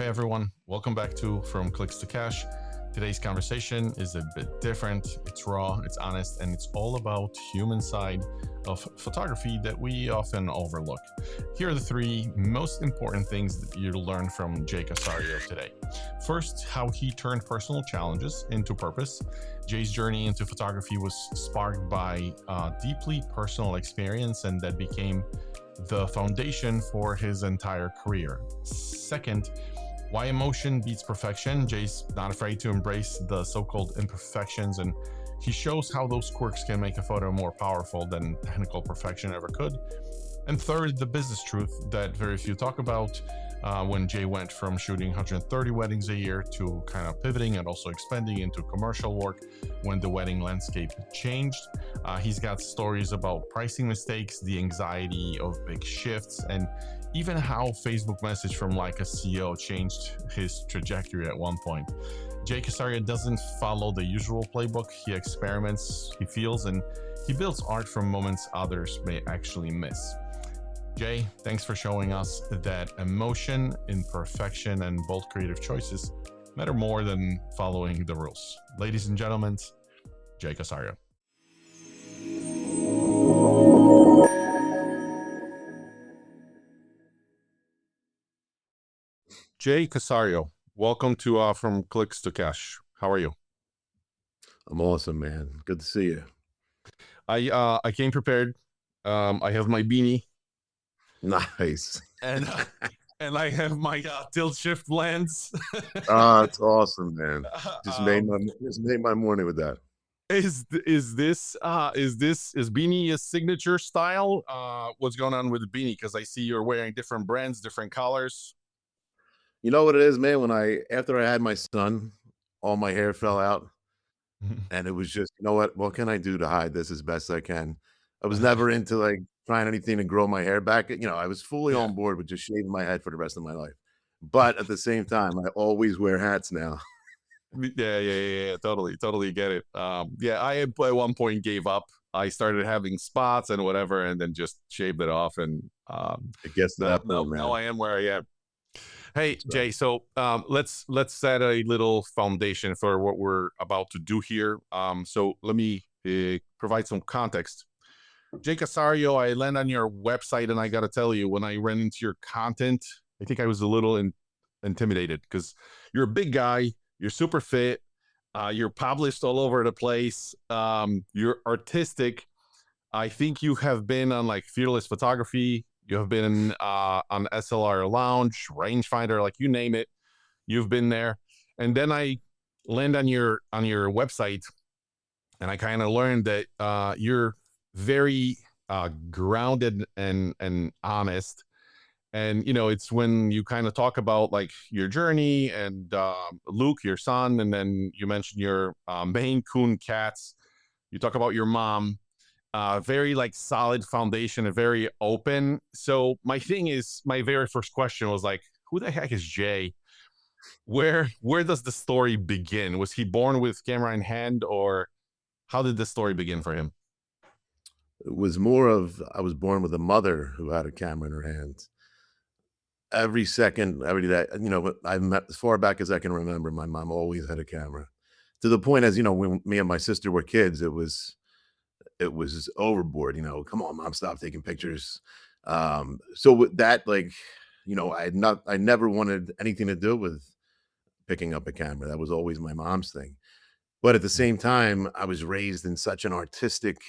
Hey everyone, welcome back to From Clicks to Cash. Today's conversation is a bit different. It's raw, it's honest, and it's all about human side of photography that we often overlook. Here are the three most important things that you'll learn from Jay Casario today. First, how he turned personal challenges into purpose. Jay's journey into photography was sparked by a deeply personal experience, and that became the foundation for his entire career. Second, why emotion beats perfection. Jay's not afraid to embrace the so-called imperfections, and he shows how those quirks can make a photo more powerful than technical perfection ever could. And third, the business truth that very few talk about. When Jay went from shooting 130 weddings a year to kind of pivoting and also expanding into commercial work when the wedding landscape changed. He's got stories about pricing mistakes, the anxiety of big shifts, and even how Facebook message from Leica CEO changed his trajectory at one point. Jay Casario doesn't follow the usual playbook. He experiments, he feels, and he builds art from moments others may actually miss. Jay, thanks for showing us that emotion, imperfection, and bold creative choices matter more than following the rules. Ladies and gentlemen, Jay Casario. Jay Casario, welcome to From Clicks to Cash. How are you? I'm awesome, man. Good to see you. I came prepared. I have my beanie. Nice. And I have my tilt shift lens. It's awesome, man. Just made my morning with that. Is beanie a signature style? What's going on with the beanie? Because I see you're wearing different brands, different colors. You know what it is, man? After I had my son, all my hair fell out, and it was just, you know what can I do to hide this as best I can? I was never into like trying anything to grow my hair back. I was fully Yeah. on board with just shaving my head for the rest of my life. But at the same time, I always wear hats now. Yeah. Totally get it. Yeah, I at one point gave up. I started having spots and whatever, and then just shaved it off. And It gets to that point, man. now I am where I am. Hey, That's right. Jay. So let's set a little foundation for what we're about to do here. So let me provide some context. Jay Casario, I land on your website, and I got to tell you, when I ran into your content, I think I was a little intimidated because you're a big guy, you're super fit, you're published all over the place, you're artistic. I think you have been on like Fearless Photography, you have been on SLR Lounge, Rangefinder, like you name it, you've been there. And then I land on your website, and I kind of learned that you're very grounded and honest. And it's when you kind of talk about like your journey and Luke, your son, and then you mentioned your Maine Coon cats. You talk about your mom. Very like solid foundation and very open. So my very first question was like, who the heck is Jay? Where does the story begin? Was he born with camera in hand, or how did the story begin for him? It was more of I was born with a mother who had a camera in her hands. Every second, every day, as far back as I can remember, my mom always had a camera. To the point as, when me and my sister were kids, it was overboard, "Come on, mom, stop taking pictures." So with that, like, I never wanted anything to do with picking up a camera. That was always my mom's thing. But at the same time, I was raised in such an artistic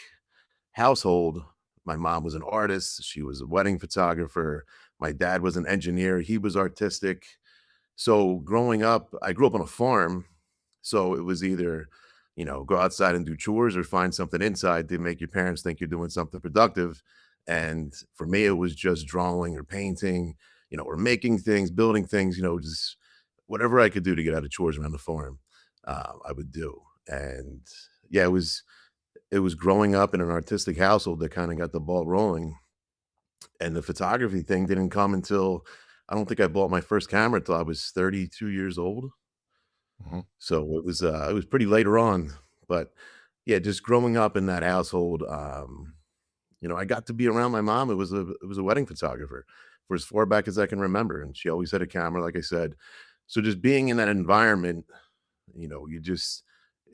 household. My mom was an artist, she was a wedding photographer. My dad was an engineer, he was artistic. So growing up, I grew up on a farm, so it was either, go outside and do chores or find something inside to make your parents think you're doing something productive. And for me, it was just drawing or painting, or making things, building things, just whatever I could do to get out of chores around the farm, I would do. And yeah, it was growing up in an artistic household that kind of got the ball rolling. And the photography thing didn't come until I don't think I bought my first camera till I was 32 years old. Mhm. So it was pretty later on. But yeah, just growing up in that household, I got to be around my mom. It was a wedding photographer for as far back as I can remember, and she always had a camera, like I said. So just being in that environment, you just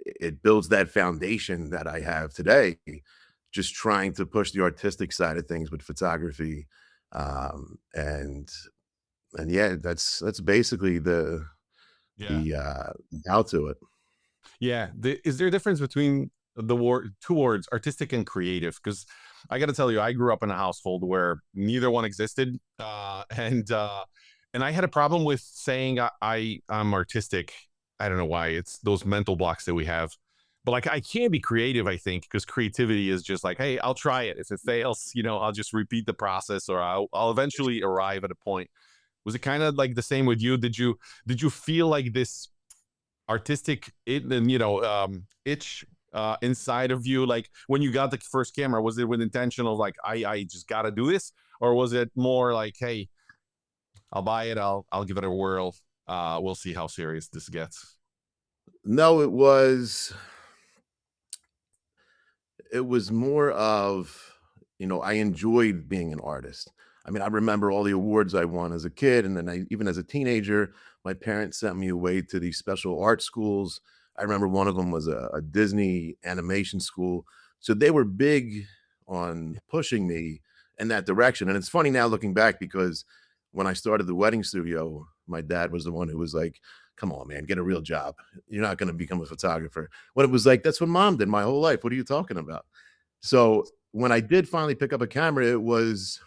it builds that foundation that I have today, just trying to push the artistic side of things with photography. Um, and and yeah, that's basically Yeah. the how to it. Yeah. Is there a difference between the two words, artistic and creative? Because I got to tell you, I grew up in a household where neither one existed, and I had a problem with saying I'm artistic. I don't know why. It's those mental blocks that we have. But like, I can't be creative, I think, because creativity is just like, hey, I'll try it. If it fails, I'll just repeat the process, or I'll eventually arrive at a point. Was it kind of like the same with you? Did you feel like this artistic itch inside of you, like when you got the first camera? Was it with intention of like, I just gotta do this, or was it more like, hey, I'll buy it, I'll give it a whirl, we'll see how serious this gets? No, it was more of, I enjoyed being an artist. I mean, I remember all the awards I won as a kid, and then even as a teenager, my parents sent me away to these special art schools. I remember one of them was a Disney animation school. So they were big on pushing me in that direction. And it's funny now looking back, because when I started the wedding studio, my dad was the one who was like, "Come on, man, get a real job. You're not going to become a photographer." When it was like, that's what mom did my whole life. What are you talking about? So when I did finally pick up a camera, it was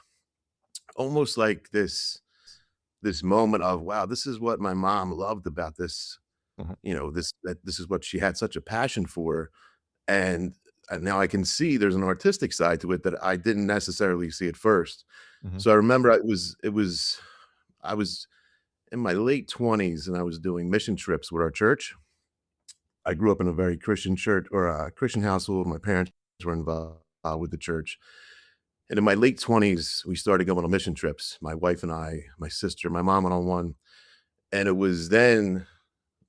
almost like this moment of, wow, this is what my mom loved about this, Mhm, this is what she had such a passion for. And now I can see there's an artistic side to it that I didn't necessarily see at first. mhm, So I remember I was in my late 20s, and I was doing mission trips with our church. I grew up in a very Christian church, or a Christian household. My parents were involved with the church. And in my late 20s, we started going on mission trips. My wife and I, my sister, my mom went on one. And it was then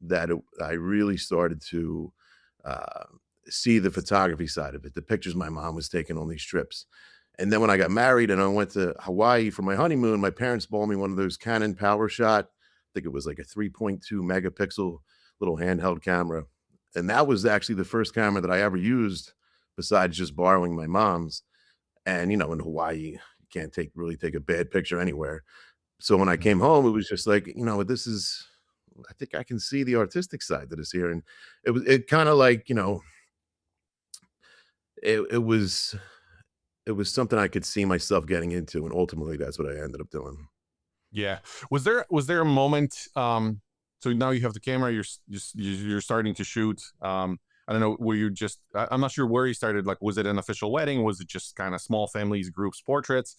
that I really started to uh, see the photography side of it, the pictures my mom was taking on these trips. And then when I got married and I went to Hawaii for my honeymoon, my parents bought me one of those Canon Power Shot. I think it was like a 3.2 megapixel little handheld camera. And that was actually the first camera that I ever used besides just borrowing my mom's. And in Hawaii, you can't really take a bad picture anywhere. So when I mhm. came home, it was just like, I think I can see the artistic side that is here. And it kind of like, it it was something I could see myself getting into. And ultimately that's what I ended up doing. Yeah. Was there a moment, so now you have the camera, you're starting to shoot, I don't know, were you just, I'm not sure where you started, like, was it an official wedding, was it just kind of small families, groups, portraits?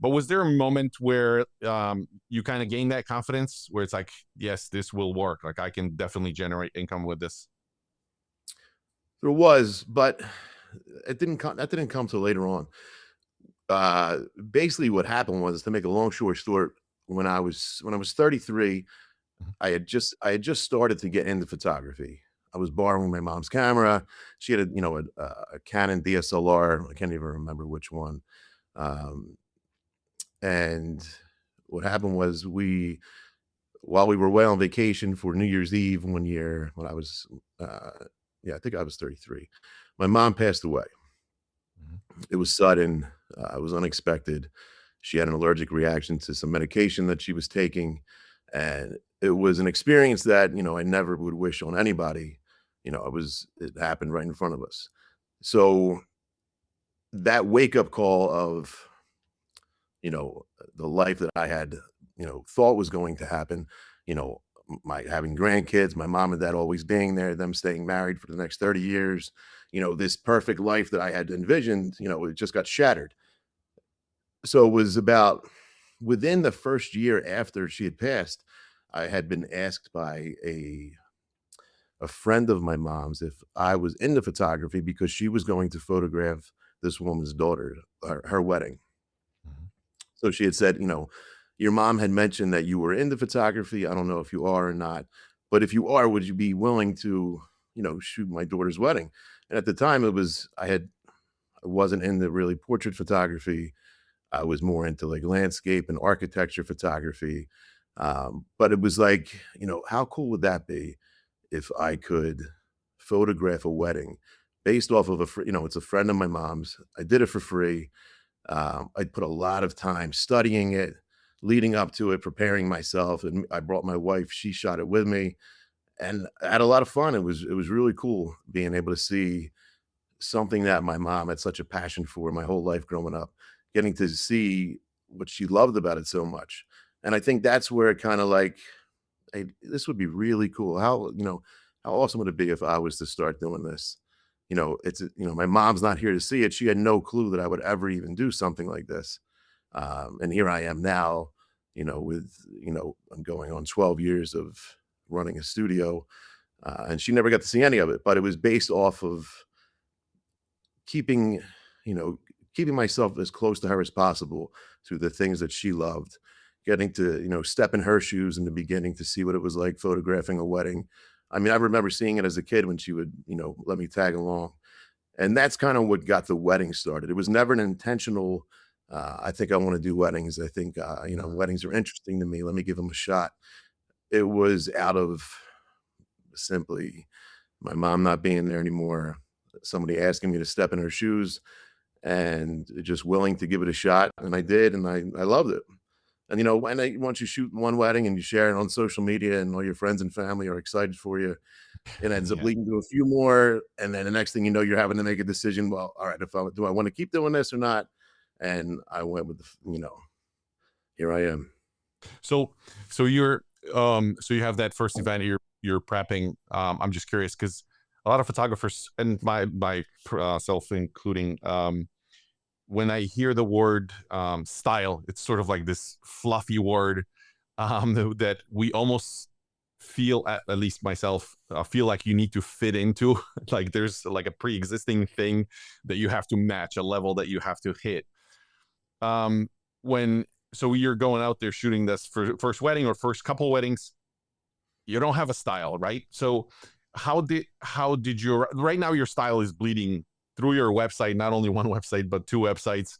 But was there a moment where you kind of gained that confidence, where it's like, yes, this will work, like I can definitely generate income with this? There was, but that didn't come till later on. Basically what happened was, to make a long story short, when I was 33, Mhm, I had just started to get into photography. I was borrowing my mom's camera. She had a Canon DSLR. I can't even remember which one. Um, and what happened was, while we were away on vacation for New Year's Eve one year, when I was, uh, yeah, I think I was 33, my mom passed away. mhm, It was sudden. It was unexpected. She had an allergic reaction to some medication that she was taking, and it was an experience that, I never would wish on anybody. It happened right in front of us. So that wake up call of, the life that I had, thought was going to happen, you know, my having grandkids, my mom and dad always being there, them staying married for the next 30 years, this perfect life that I had envisioned, it just got shattered. So it was about within the first year after she had passed, I had been asked by a friend of my mom's if I was into photography, because she was going to photograph this woman's daughter, her wedding. mhm. So she had said, "Your mom had mentioned that you were into photography. I don't know if you are or not, but if you are, would you be willing to, shoot my daughter's wedding?" And at the time, I wasn't into really portrait photography. I was more into like landscape and architecture photography. But it was like, how cool would that be if I could photograph a wedding based off of it's a friend of my mom's. I did it for free. I put a lot of time studying it, leading up to it, preparing myself, and I brought my wife. She shot it with me, and I had a lot of fun. It was really cool being able to see something that my mom had such a passion for my whole life growing up, getting to see what she loved about it so much. And I think that's where it kind of like, hey, this would be really cool. How awesome would it be if I was to start doing this? My mom's not here to see it. She had no clue that I would ever even do something like this. And here I am now, I'm going on 12 years of running a studio, and she never got to see any of it, but it was based off of keeping, you know, keeping myself as close to her as possible through the things that she loved, getting to, step in her shoes in the beginning to see what it was like photographing a wedding. I mean, I remember seeing it as a kid when she would, let me tag along. And that's kind of what got the wedding started. It was never an intentional, I think I want to do weddings. I think, weddings are interesting to me. Let me give them a shot. It was out of simply my mom not being there anymore, somebody asking me to step in her shoes, and just willing to give it a shot, and I did, and I loved it. And, once you shoot one wedding and you share it on social media and all your friends and family are excited for you, it ends up Yeah. leading to a few more, and then the next thing you know, you're having to make a decision, well, all right, if I do I wanna keep doing this or not? And I went with here I am. So so you have that first event you're prepping. I'm just curious because a lot of photographers and my self including, when I hear the word style, it's sort of like this fluffy word that we almost feel, at least myself, feel like you need to fit into. Like there's like a pre-existing thing that you have to match, a level that you have to hit. When so you're going out there shooting this for first wedding or first couple weddings, you don't have a style, right? So how did your right now your style is bleeding through your website, not only one website but two websites.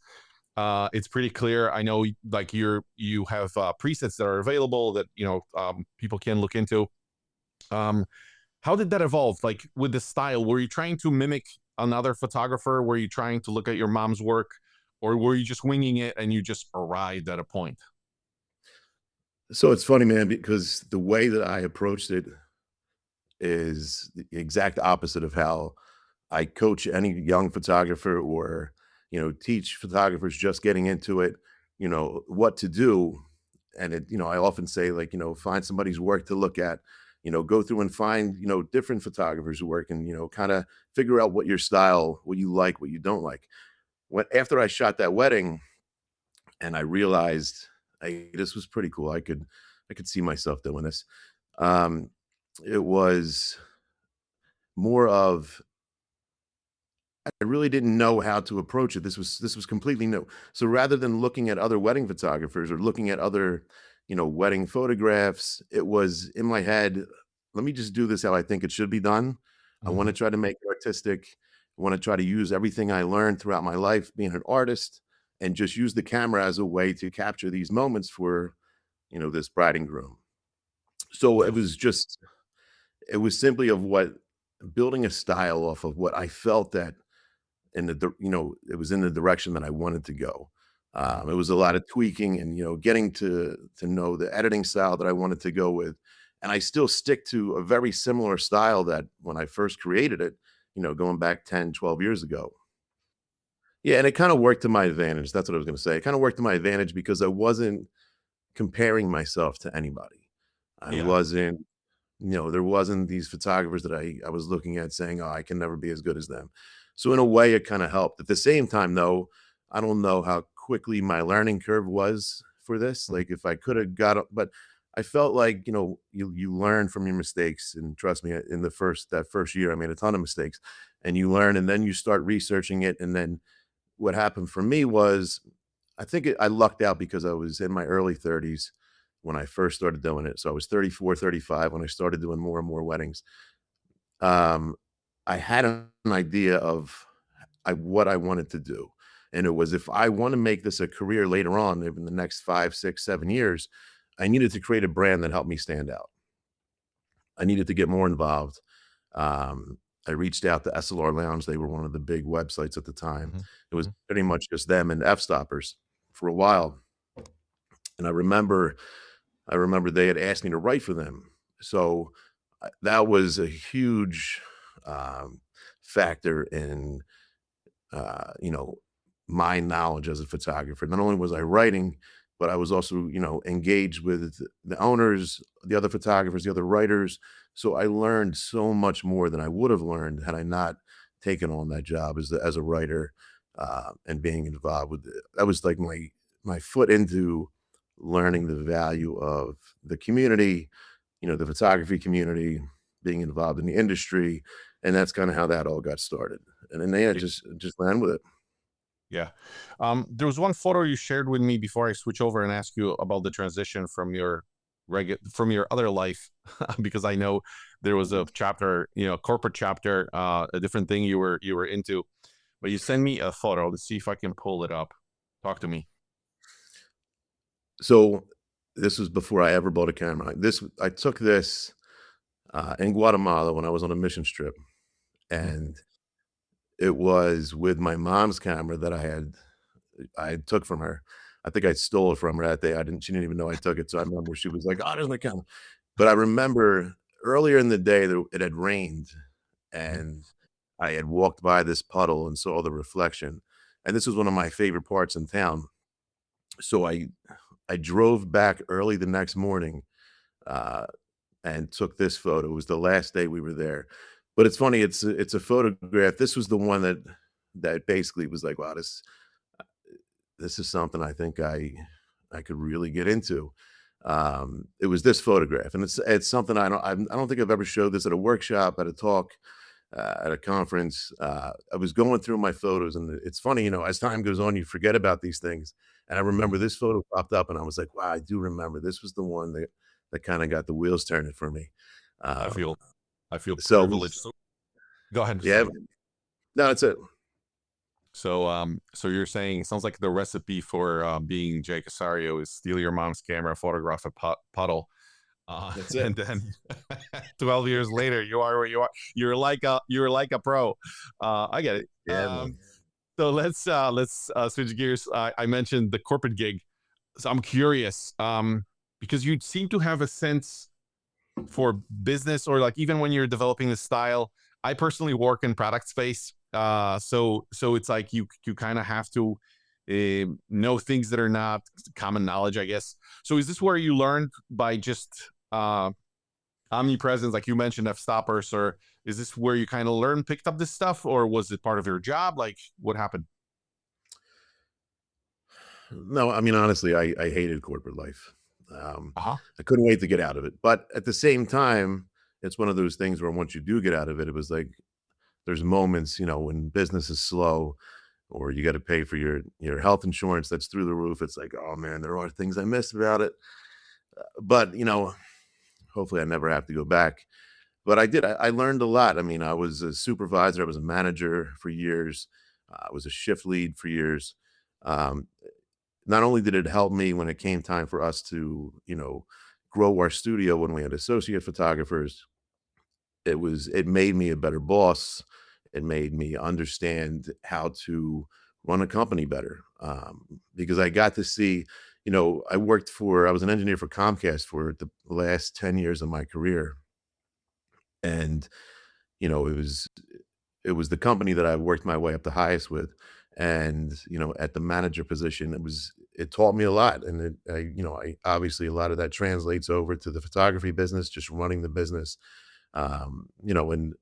It's pretty clear. I know, like you have presets that are available that people can look into. um how did that evolve, like with the style? Were you trying to mimic another photographer? Were you trying to look at your mom's work, or were you just winging it and you just arrived at a point? So it's funny, man, because the way that I approached it is the exact opposite of how I coach any young photographer or, teach photographers just getting into it, what to do. And I often say, like, find somebody's work to look at, go through and find, different photographers who work and, kind of figure out what your style, what you like, what you don't like. When after I shot that wedding and I realized, hey, this was pretty cool. I could see myself doing this. Um, it was more of I really didn't know how to approach it. This was completely new. So rather than looking at other wedding photographers or looking at other, wedding photographs, it was in my head, let me just do this how I think it should be done. I want to Mhm. try to make it artistic. I want to try to use everything I learned throughout my life being an artist and just use the camera as a way to capture these moments for, this bride and groom. So Yeah. it was simply of what building a style off of what I felt that it was in the direction that I wanted to go. Mhm. It was a lot of tweaking and, getting to know the editing style that I wanted to go with. And I still stick to a very similar style that when I first created it, going back 10, 12 years ago. Yeah, and it kind of worked to my advantage. That's what I was going to say. It kind of worked to my advantage because I wasn't comparing myself to anybody. I Yeah. wasn't there wasn't these photographers that I was looking at saying, "Oh, I can never be as good as them." So in a way, it kinda helped. At the same time, though, I don't know how quickly my learning curve was for this, Mhm. like, if I coulda got up but I felt like, you learn from your mistakes, and trust me, in that first year, I made a ton of mistakes, and you learn, and then you start researching it, and then what happened for me was I lucked out because I was in my early 30s when I first started doing it. So I was 34, 35 when I started doing more and more weddings. Um, I had an idea of what I wanted to do. And it was, if I want to make this a career later on in the next 5, 6, 7 years, I needed to create a brand that helped me stand out. I needed to get more involved. I reached out to SLR Lounge. They were one of the big websites at the time. Hmm. It was Hmm. pretty much just them and F stoppers for a while. And I remember they had asked me to write for them. So that was a huge um, factor in you know, my knowledge as a photographer. Not only was I writing, but I was also, engaged with the owners, the other photographers, the other writers. So I learned so much more than I would have learned had I not taken on that job as a writer, and being involved with it. That was like my foot into learning the value of the community, the photography community, being involved in the industry, and that's kind of how that all got started. And then yeah, just ran with it. Yeah. There was one photo you shared with me before I switch over and ask you about the transition from your from your other life, because I know there was a chapter, corporate chapter, a different thing you were into. But you send me a photo. Let's see if I can pull it up. Talk to me. So this was before I ever bought a camera. I took this in Guatemala when I was on a mission trip, Mhm. and it was with my mom's camera that I took from her. I think I stole it from her that day. She didn't even know I took it. So I remember she was like, "Oh, there's my camera." But I remember earlier in the day it had rained, Mhm. and I had walked by this puddle and saw the reflection. And this was one of my favorite parts in town. So I drove back early the next morning, uh, and took this photo. It was the last day we were there. But it's funny, it's a photograph. This was the one that basically was like, wow, this is something I think I could really get into. It was this photograph, and it's something I don't think I've ever showed this at a workshop, at a talk, at a conference. I was going through my photos, and it's funny, as time goes on, you forget about these things. And I remember this photo popped up, and I was like, wow, I do remember this was the one that kind of got the wheels turning for me. I Uh, feel I feel so privileged. So go ahead. yeah, Sorry. no, it's it. So you're saying it sounds like the recipe for being Jay Casario is steal your mom's camera, photograph a puddle, That's it. and then 12 years later, you are where you are. You're like a pro. I get it. Yeah, man. So let's switch gears. I mentioned the corporate gig, so I'm curious, because you seem to have a sense for business, or like even when you're developing the style. I personally work in product space, so it's like you kind of have to know things that are not common knowledge, I guess. So is this where you learned by just omnipresence, like you mentioned, f stoppers, or is this where you kind of learned, picked up this stuff, or was it part of your job? Like, what happened? No, I mean, honestly, I hated corporate life. Uh-huh. I couldn't wait to get out of it. But at the same time, it's one of those things where once you do get out of it, it was like there's moments, when business is slow or you got to pay for your health insurance that's through the roof. It's like, oh man, there are things I missed about it. But hopefully I never have to go back. But I did. I learned a lot. I mean, I was a supervisor. I was a manager for years. I was a shift lead for years. Um, Not only did it help me when it came time for us to, grow our studio when we had associate photographers, it made me a better boss. It made me understand how to run a company better, because I got to see, I was an engineer for Comcast for the last 10 years of my career. And, it was the company that I worked my way up the highest with. And, at the manager position, it taught me a lot. And I obviously a lot of that translates over to the photography business, just running the business. And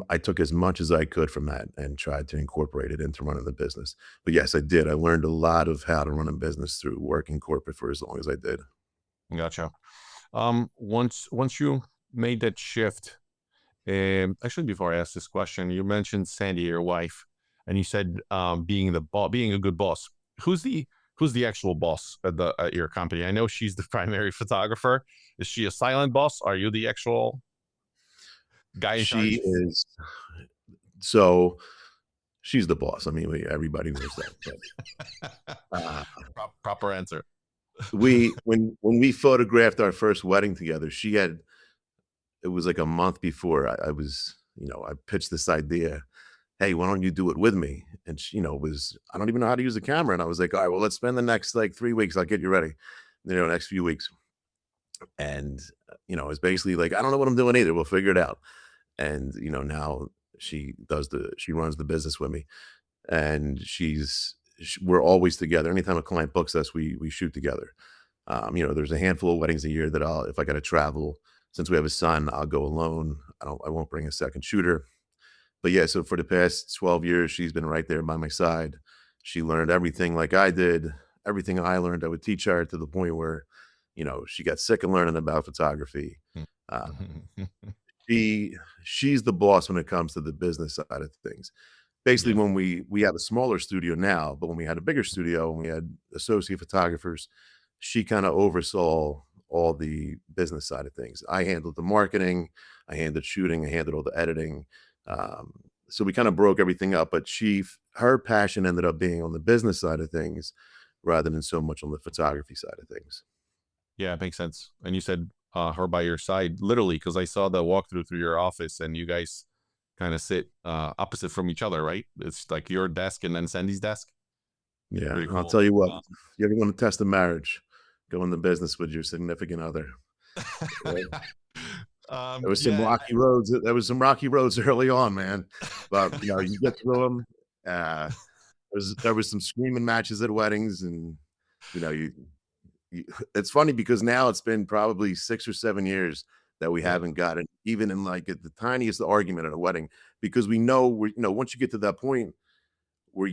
I took as much as I could from that and tried to incorporate it into running the business. But yes, I did. I learned a lot of how to run a business through working corporate for as long as I did. Gotcha. Once you made that shift, actually, before I ask this question, you mentioned Sandy, your wife, and you said being being a good boss. Who's the who's the actual boss at your company? I know she's the primary photographer. Is she a silent boss? Are you the actual guy in She charge? is so she's the boss. I mean, everybody knows that. But, uh, Proper answer. we when we photographed our first wedding together, she had it was like a month before I was, I pitched this idea. Hey, why don't you do it with me? And she, was I don't even know how to use a camera. And I was like, all right, well, let's spend the next like 3 weeks. I'll get you ready. Next few weeks. And it's basically like, I don't know what I'm doing either. We'll figure it out. And now she runs the business with me, and we're always together. Anytime a client books us, we shoot together. There's a handful of weddings a year that if I got to travel, since we have a son, I'll go alone. I won't bring a second shooter. But yeah, so for the past 12 years, she's been right there by my side. She learned everything like I did. Everything I learned, I would teach her, to the point where, she got sick of learning about photography. Uh, she she's the boss when it comes to the business side of things. Basically, Yeah. when we have a smaller studio now, but when we had a bigger studio and we had associate photographers, she kind of oversaw all the business side of things. I handled the marketing, I handled shooting, I handled all the editing. Um, so we kind of broke everything up, but her passion ended up being on the business side of things rather than so much on the photography side of things. Yeah, it makes sense. And you said her by your side, literally, because I saw the walkthrough through your office, and you guys kind of sit opposite from each other, right? It's like your desk and then Sandy's desk. Yeah, Pretty I'll cool. tell you what, you ever want to test a marriage, go in the business with your significant other. Yeah. There was some rocky roads early on, man, but, you get through 'em. Uh, there was some screaming matches at weddings, and, you know, you it's funny because now it's been probably 6 or 7 years that we Yeah. haven't gotten even in, like, at the tiniest argument at a wedding, because we know once you get to that point where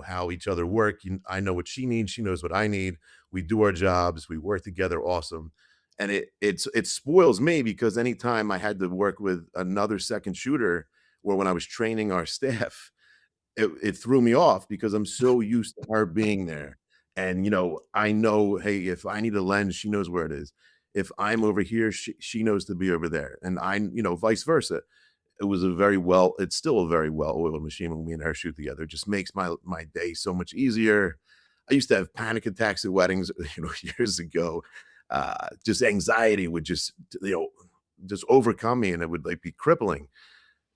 how each other work. I know what she needs, she knows what I need. We do our jobs, we work together, awesome. And it spoils me because anytime I had to work with another second shooter, or when I was training our staff, it threw me off because I'm so used to her being there. And I know, hey, if I need a lens, she knows where it is. If I'm over here, she knows to be over there. And vice versa. It's still a very well-oiled machine when me and her shoot together. It just makes my day so much easier. I used to have panic attacks at weddings, years ago. Just anxiety would just overcome me, and it would, like, be crippling.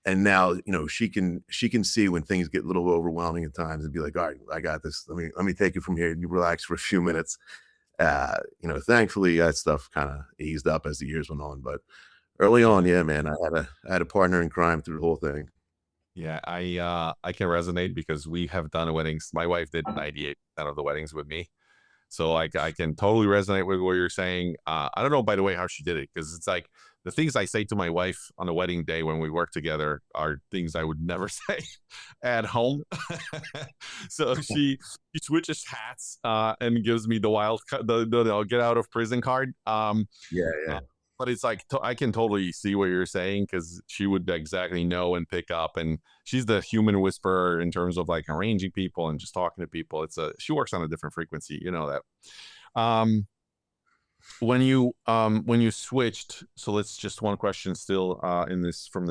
And now, she can see when things get a little overwhelming at times, and be like, "All right, I got this. Let me take it from here. You relax for a few minutes." Thankfully, that stuff kinda eased up as the years went on, but early on, Yeah. yeah, man, I had a partner in crime through the whole thing. Yeah, I can resonate because we have done weddings. My wife did 98% of the weddings with me. So I can totally resonate with what you're saying. I don't know, by the way, how she did it, because it's like the things I say to my wife on a wedding day when we work together are things I would never say at home. So she switches hats and gives me the the get out of prison card. Yeah, Uh, yeah. but it's like I can totally see what you're saying, because she would exactly know and pick up, and she's the human whisperer in terms of like arranging people and just talking to people. She works on a different frequency, you know that. When you switched, so let's just one question still in this from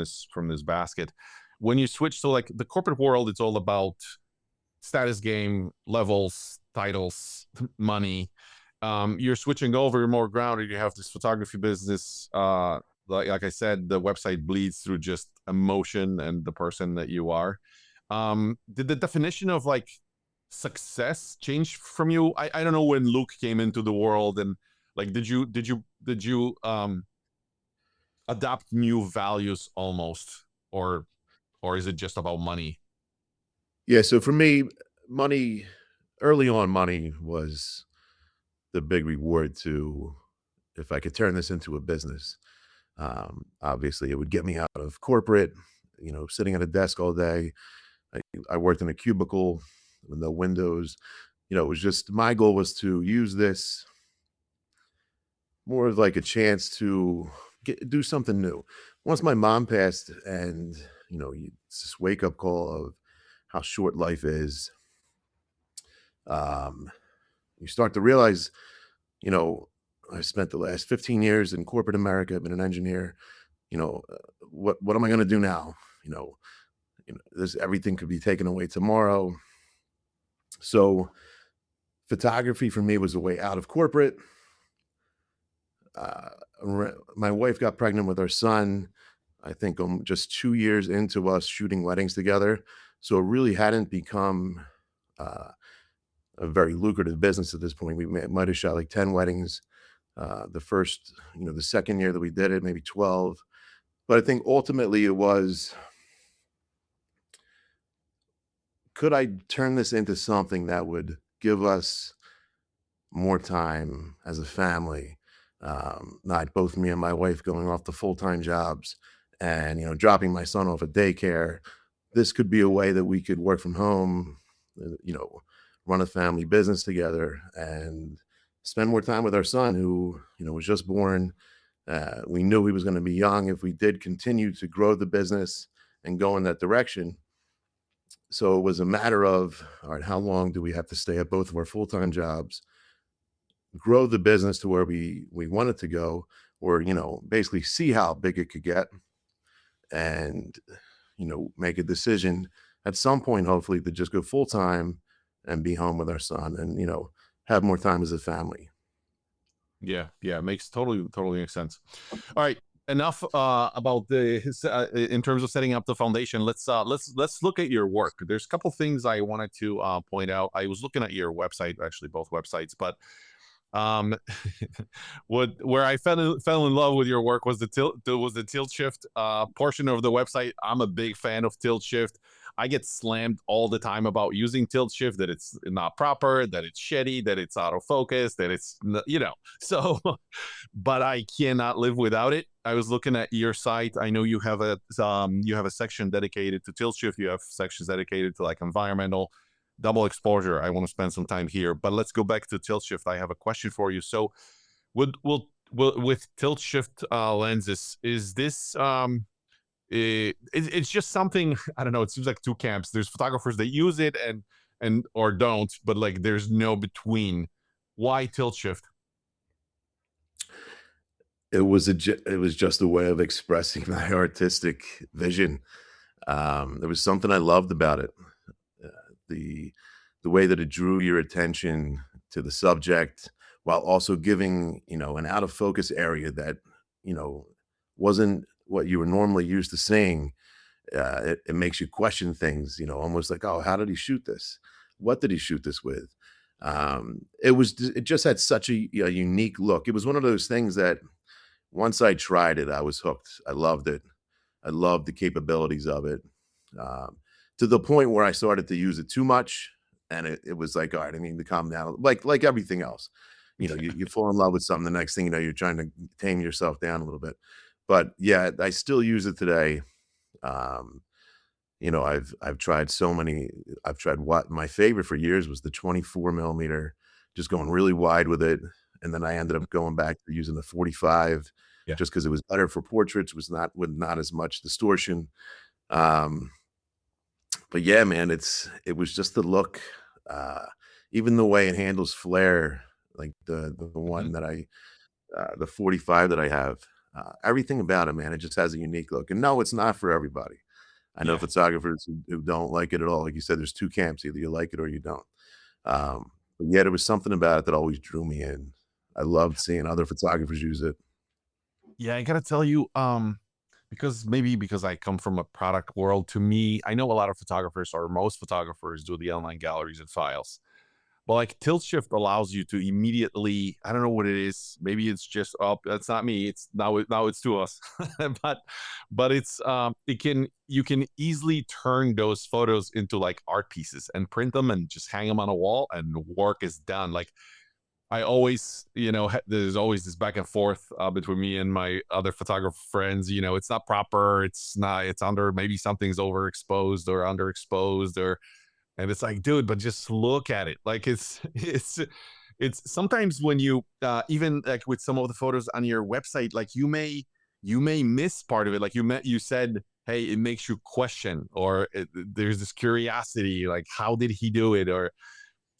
this basket. When you switch, so like the corporate world, it's all about status game, levels, titles, money. You're switching over, you're more grounded, you have this photography business. Like I said, the website bleeds through just emotion and the person that you are. Did the definition of like success change from you? I don't know when Luke came into the world, and like did you adopt new values almost, or is it just about money? Yeah, so for me, money early on, money was the big reward to if I could turn this into a business. Obviously, it would get me out of corporate, sitting at a desk all day. I worked in a cubicle with no windows. It was just my goal was to use this more of like a chance to do something new. Once my mom passed, and it's this wake up call of how short life is. Um, you start to realize, you know, I've spent the last 15 years in corporate America. I've been an engineer. What am I going to do now? You know, This everything could be taken away tomorrow. So photography for me was a way out of corporate. Uh, my wife got pregnant with our son, I think just 2 years into us shooting weddings together. So it really hadn't become uh, a very lucrative business at this point. We might have shot like 10 weddings the first, the second year that we did it, maybe 12. But I think ultimately it was, could I turn this into something that would give us more time as a family, not both me and my wife going off to full-time jobs and, dropping my son off at daycare. This could be a way that we could work from home, run a family business together and spend more time with our son who, was just born. We knew he was going to be young if we did continue to grow the business and go in that direction. So it was a matter of, all right, how long do we have to stay at both of our full-time jobs, grow the business to where we want it to go, or basically see how big it could get, and make a decision at some point, hopefully, to just go full time and be home with our son, and have more time as a family. Yeah, yeah, makes totally makes sense. All right, enough about in terms of setting up the foundation. Let's look at your work. There's a couple things I wanted to point out. I was looking at your website, actually both websites, but um where I fell in love with your work was the tilt shift portion of the website. I'm a big fan of tilt shift. I get slammed all the time about using tilt shift, that it's not proper, that it's shitty, that it's out of focus, that it's so but I cannot live without it. I was looking at your site. I know you have a section dedicated to tilt shift. You have sections dedicated to like environmental, double exposure. I want to spend some time here, but let's go back to tilt shift. I have a question for you. So, with tilt shift lenses, is this it's just something, I don't know. It seems like two camps. There's photographers that use it and or don't, but like there's no between. Why tilt shift? It was just a way of expressing my artistic vision. There was something I loved about it. Uh, the the way that it drew your attention to the subject while also giving, an out of focus area that, you know, wasn't what you were normally used to seeing. It makes you question things, almost like, oh, how did he shoot this? What did he shoot this with? It just had such a unique look. It was one of those things that once I tried it, I was hooked. I loved it. I loved the capabilities of it, um, to the point where I started to use it too much, and it was like, all right, I need to calm down. Like everything else, you fall in love with something. The next thing you know, you're trying to tame yourself down a little bit. But yeah, I still use it today. Um, I've tried so many. I've tried what my favorite for years was the 24 millimeter, just going really wide with it, and then I ended up going back to using the 45 Yeah. just because it was better for portraits, was not with not as much distortion. Um, but yeah, man, it was just the look, uh, even the way it handles flare, like the Mhm. one that the 45 that I have, everything about it, man, it just has a unique look. And no, it's not for everybody. I know Yeah. photographers who don't like it at all. Like you said, there's 2 camps, either you like it or you don't. But yeah, there was something about it that always drew me in. I loved seeing other photographers use it. Yeah, I gotta tell you, because maybe because I come from a product world, to me, I know a lot of photographers or most photographers do the online galleries and files. But like tilt shift allows you to immediately, I don't know what it is. Maybe it's just, oh, that's not me. It's now it's to us. but it's it can you can easily turn those photos into like art pieces and print them and just hang them on a wall and work is done. Like I always, there's always this back and forth between me and my other photographer friends. It's not proper. It's not. It's under. Maybe something's overexposed or underexposed, and it's like, dude, but just look at it. Like it's sometimes when you even like with some of the photos on your website, like you may miss part of it. Like you said, hey, it makes you question, or there's this curiosity, like how did he do it, or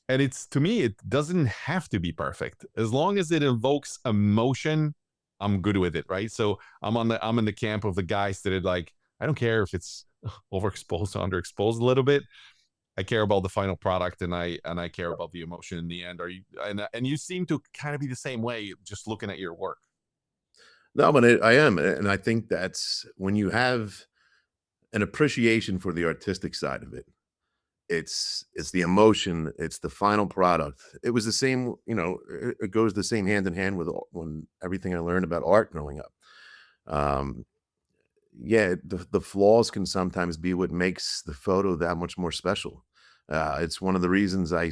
and it's to me, it doesn't have to be perfect. As long as it evokes emotion, I'm good with it, right? So I'm in the camp of the guys that are like, I don't care if it's overexposed, underexposed a little bit. I care about the final product, and I care about the emotion in the end. Are you and you seem to kind of be the same way just looking at your work. No, but I am, and I think that's when you have an appreciation for the artistic side of it. It's the emotion, it's the final product. It was the same, it goes the same hand in hand with when everything I learned about art growing up. Um, yeah, the flaws can sometimes be what makes the photo that much more special. It's one of the reasons I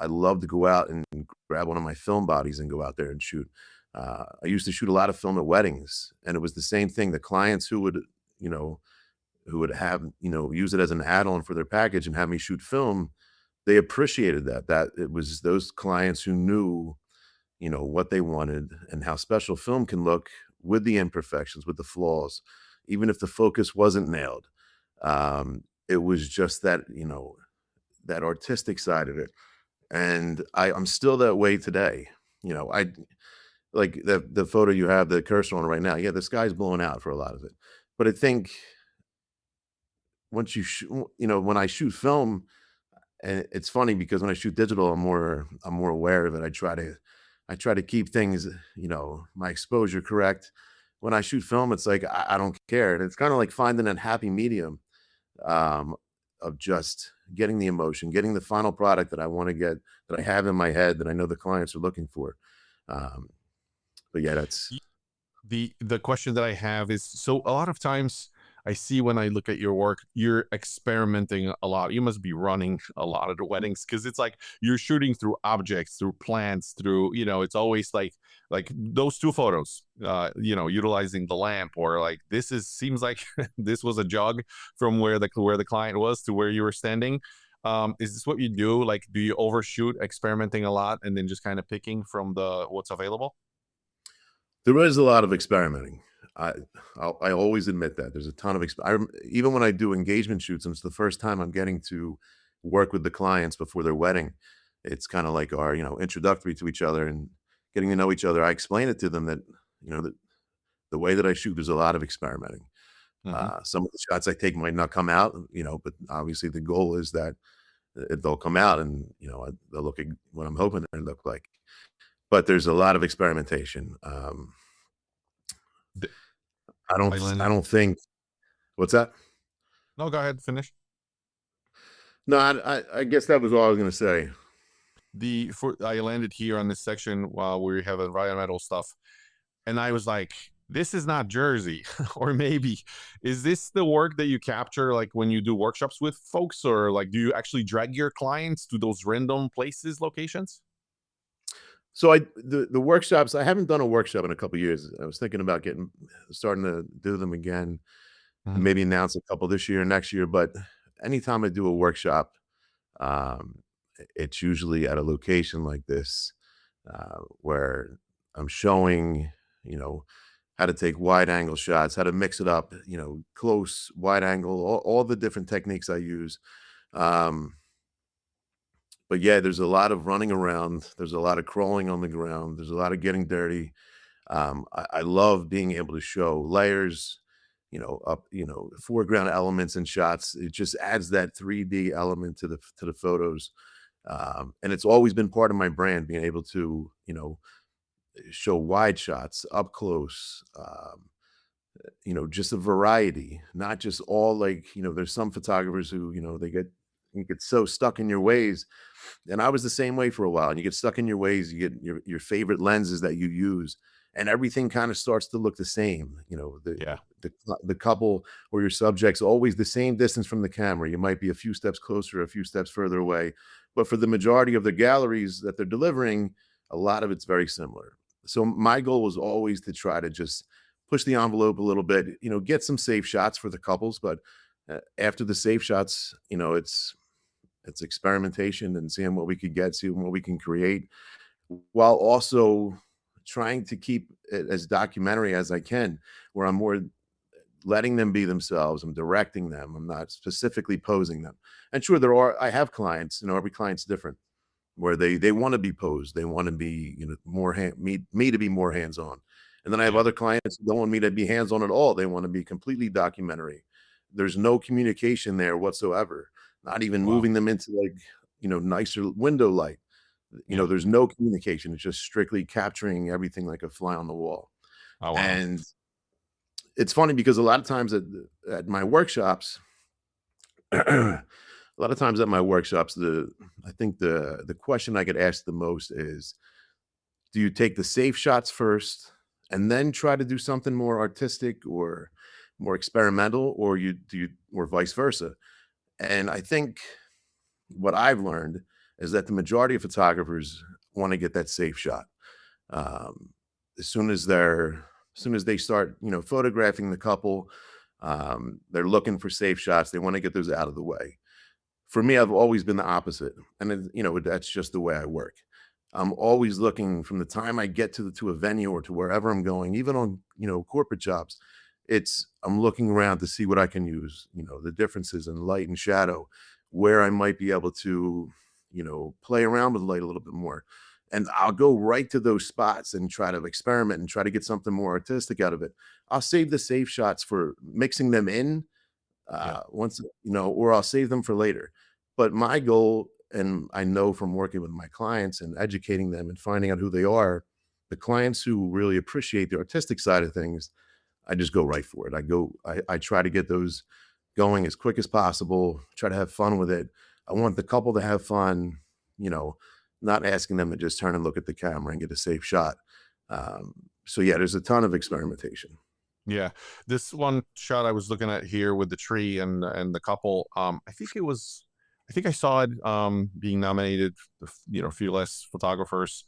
love to go out and grab one of my film bodies and go out there and shoot. I used to shoot a lot of film at weddings, and it was the same thing. The clients you know, who would have, use it as an add-on for their package and have me shoot film, they appreciated that it was those clients who knew, what they wanted and how special film can look with the imperfections, with the flaws, even if the focus wasn't nailed. It was just that, that artistic side of it. And I'm still that way today. I like the photo you have the cursor on right now. Yeah, the sky's blowing out for a lot of it. But I think once when I shoot film, and it's funny because when I shoot digital, I'm more aware of it. I try to keep things, my exposure correct. When I shoot film, it's like I don't care. And it's kind of like finding that happy medium um, of just getting the emotion, getting the final product that I want to get, that I have in my head, that I know the clients are looking for. Um, but yeah, that's The question that I have is, so a lot of times I see when I look at your work, you're experimenting a lot. You must be running a lot of the weddings because it's like you're shooting through objects, through plants, through, it's always like those two photos, utilizing the lamp, or like this is seems like this was a jog from where the client was to where you were standing. Is this what you do? Like, do you overshoot experimenting a lot and then just kind of picking from the what's available? there is a lot of experimenting. I I always admit that there's a ton of even when I do engagement shoots, and it's the first time I'm getting to work with the clients before their wedding. It's kind of like our introductory to each other and getting to know each other. I explain it to them that that the way that I shoot, there's a lot of experimenting. Hmm. Some of the shots I take might not come out, but obviously the goal is that they'll come out and they'll look at what I'm hoping they look like. But there's a lot of experimentation. I I landed. don't think what's that? No, go ahead, finish. No, I guess that was all I was gonna say. I landed here on this section while we have environmental stuff, and I was like, this is not Jersey. Or maybe is this the work that you capture like when you do workshops with folks, or like do you actually drag your clients to those random places, locations? So the workshops, I haven't done a workshop in a couple years. I was thinking about starting to do them again and Mhm. maybe announce a couple this year, next year, but anytime I do a workshop, um, it's usually at a location like this, where I'm showing, you know, how to take wide angle shots, how to mix it up, close, wide angle, all the different techniques I use. Um, but yeah, there's a lot of running around. There's a lot of crawling on the ground. There's a lot of getting dirty. I love being able to show layers, foreground elements and shots. It just adds that 3D element to the photos. And it's always been part of my brand, being able to, show wide shots up close, just a variety, not just all like, there's some photographers who, you get so stuck in your ways. And I was the same way for a while. And you get stuck in your ways, you get your favorite lenses that you use, and everything kind of starts to look the same. Yeah. The couple or your subject's always the same distance from the camera. You might be a few steps closer, a few steps further away, but for the majority of the galleries that they're delivering, a lot of it's very similar. So my goal was always to try to just push the envelope a little bit, get some safe shots for the couples, but after the safe shots, it's experimentation and seeing what we could get to and what we can create, while also trying to keep it as documentary as I can, where I'm more letting them be themselves. I'm directing them. I'm not specifically posing them. And sure, I have clients, every client's different, where they want to be posed. They want to be, more me to be more hands-on. And then I have Yeah. other clients who don't want me to be hands-on at all. They want to be completely documentary. There's no communication there whatsoever, not even Wow. moving them into, like, nicer window light. Yeah. There's no communication. It's just strictly capturing everything like a fly on the wall. Oh, wow. And it's funny because a lot of times at my workshops, a lot of times at my workshops, I think the question I get asked the most is, do you take the safe shots first and then try to do something more artistic or more experimental, or or vice versa? And I think what I've learned is that the majority of photographers want to get that safe shot. Um, as soon as they start, photographing the couple, they're looking for safe shots. They want to get those out of the way. For me, I've always been the opposite, and that's just the way I work. I'm always looking from the time I get to a venue or to wherever I'm going, even on corporate jobs. I'm looking around to see what I can use. The differences in light and shadow, where I might be able to play around with light a little bit more, and I'll go right to those spots and try to experiment and try to get something more artistic out of it. I'll save the safe shots for mixing them in Yeah. once, or I'll save them for later. But my goal, and I know from working with my clients and educating them and finding out who they are, the clients who really appreciate the artistic side of things, I just go right for it. I try to get those going as quick as possible, try to have fun with it. I want the couple to have fun, you know, not asking them to just turn and look at the camera and get a safe shot. Um, so yeah, there's a ton of experimentation. Yeah. This one shot I was looking at here with the tree and the couple, I think I saw it being nominated, fearless photographers.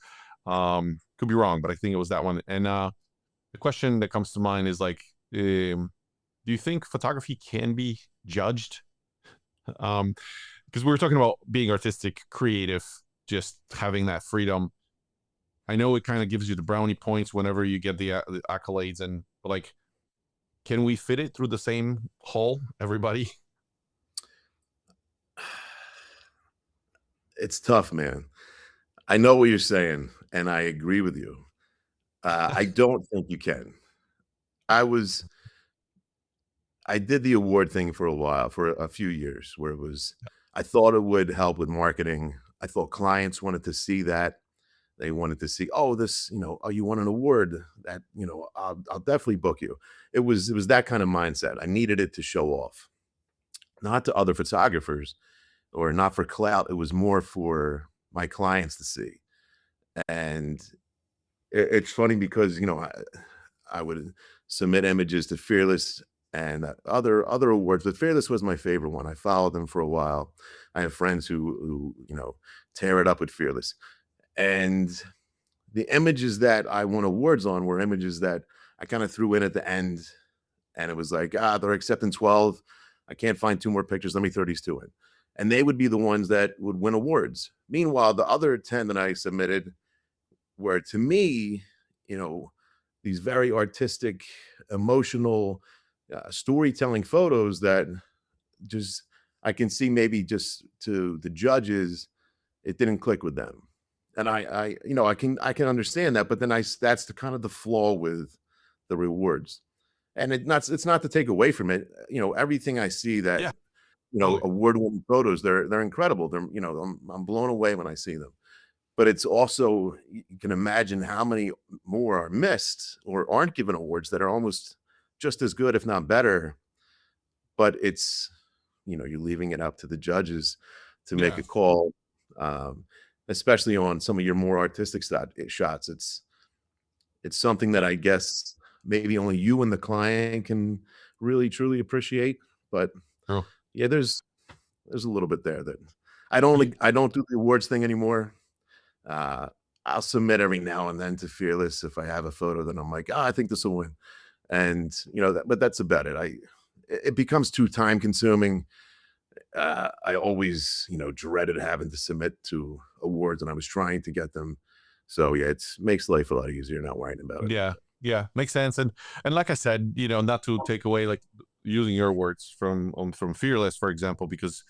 Could be wrong, but I think it was that one. And the question that comes to mind is like, do you think photography can be judged? Because we were talking about being artistic, creative, just having that freedom. I know it kind of gives you the brownie points whenever you get the accolades, and but like, can we fit it through the same hole, everybody? It's tough, man. I know what you're saying, and I agree with you. I don't think you can. I was I did the award thing for a while, for a few years, where it was I thought it would help with marketing. I thought clients wanted to see that. They wanted to see, "Oh, oh, you won an award that, I'll definitely book you." It was that kind of mindset. I needed it to show off, not to other photographers or not for clout. It was more for my clients to see. And it's funny because, I would submit images to Fearless and other awards, but Fearless was my favorite one. I followed them for a while. I have friends who tear it up with Fearless. And the images that I won awards on were images that I kind of threw in at the end, and it was like, they're accepting 12. I can't find two more pictures. Let me throw these two in. And they would be the ones that would win awards. Meanwhile, the other 10 that I submitted were, to me, you know, these very artistic, emotional, storytelling photos that just I can see, maybe just to the judges, it didn't click with them. And I can understand that, but then that's the kind of the flaw with the rewards. And it's not to take away from it. Everything I see that, Yeah, totally. award-winning photos, they're incredible. I'm blown away when I see them. But it's also, you can imagine how many more are missed or aren't given awards that are almost just as good, if not better. But you're leaving it up to the judges to make Yeah, a call, um, especially on some of your more artistic shots. It's something that I guess maybe only you and the client can really truly appreciate. But true. yeah, there's a little bit there that Y- I don't do the awards thing anymore. Uh, I'll submit every now and then to Fearless if I have a photo that I'm like, I think this will win. And but that's about it. It becomes too time consuming. I always, dreaded having to submit to awards, and I was trying to get them. So yeah, it makes life a lot easier not worrying about it. yeah, yeah, makes sense. And like I said, not to take away, like, using your words from Fearless, for example, because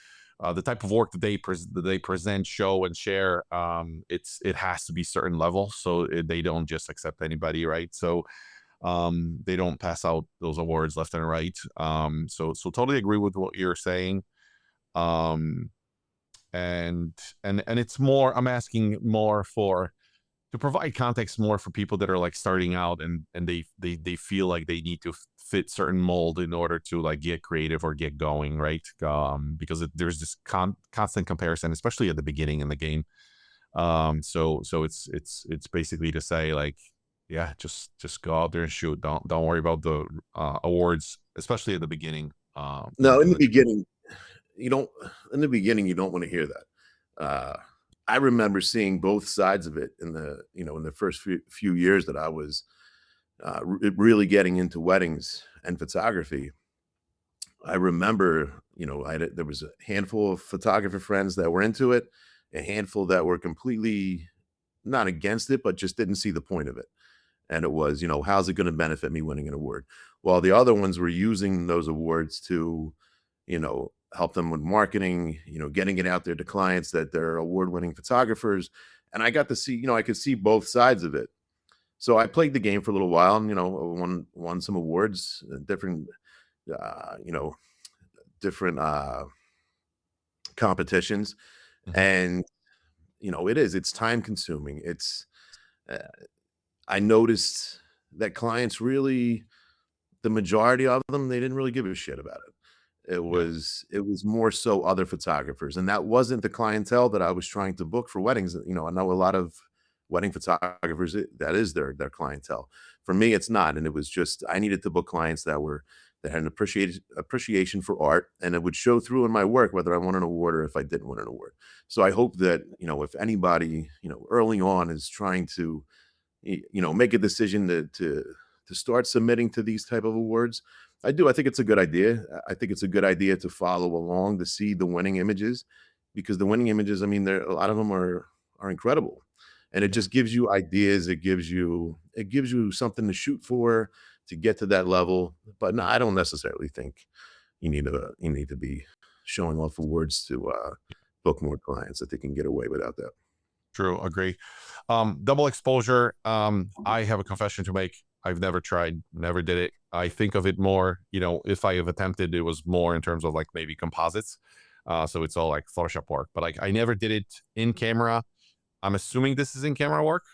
the type of work that they present, show, and share, it has to be certain level, so they don't just accept anybody, right? So They don't pass out those awards left and right. So totally agree with what you're saying. Um, and it's more. I'm asking more for to provide context more for people that are like starting out and they feel like they need to fit certain mold in order to like get creative or get going, right? Because there's this constant comparison, especially at the beginning in the game. So it's basically to say like, yeah, just go out there and shoot. Don't worry about the awards, especially at the beginning. No, in In the the game. beginning, you don't in the beginning, you don't wanna hear that. I remember seeing both sides of it in the first few years that I was, really getting into weddings and photography. I remember, there was a handful of photographer friends that were into it, a handful that were completely not against it, but just didn't see the point of it. And it was, how's it gonna benefit me winning an award? While the other ones were using those awards to, help them with marketing, getting it out there to clients that they're award-winning photographers. And I got to see, I could see both sides of it. So I played the game for a little while and, won some awards, different, uh, you know, different competitions. Mhm. And, it's time consuming. Uh, I noticed that clients really, the majority of them, they didn't really give a shit about it. Yeah. It was more so other photographers, and that wasn't the clientele that I was trying to book for weddings. I know a lot of wedding photographers, that is their clientele. For me, it's not, and it was just I needed to book clients that had an appreciation for art, and it would show through in my work whether I won an award or if I didn't win an award. So I hope that, if anybody, early on is trying to make a decision to start submitting to these type of awards. I think it's a good idea. I think it's a good idea to follow along to see the winning images, because the winning images, I mean, there a lot of them are incredible, and it Yeah. just gives you ideas. It gives you something to shoot for to get to that level. But no, I don't necessarily think you need to be showing off awards to book more clients. I think you can get away without that. True, agree. Double exposure. I have a confession to make. I've never tried, never did it. I think of it more, if I have attempted, it was more in terms of like maybe composites. So it's all like Photoshop work, but like I never did it in camera. I'm assuming this is in camera work.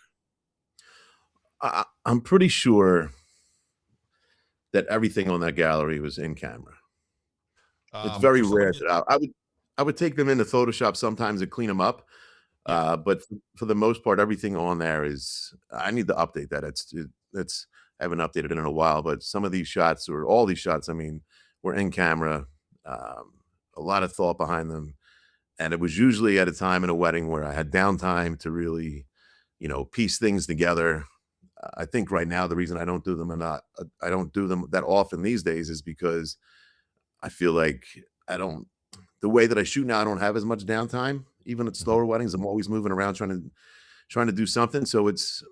I'm pretty sure that everything on that gallery was in camera. It's very For some rare reason, that I would take them into Photoshop sometimes and clean them up, yeah, but for the most part, everything on there is I need to update that. It's I haven't updated it in a while, but some of these shots or all these shots, I mean, were in camera, um, a lot of thought behind them, and it was usually at a time in a wedding where I had downtime to really, piece things together. I think right now the reason I don't do them that often these days is because I feel like I don't the way that I shoot now, I don't have as much downtime. Even at mhm, slower weddings, I'm always moving around trying to do something. So it's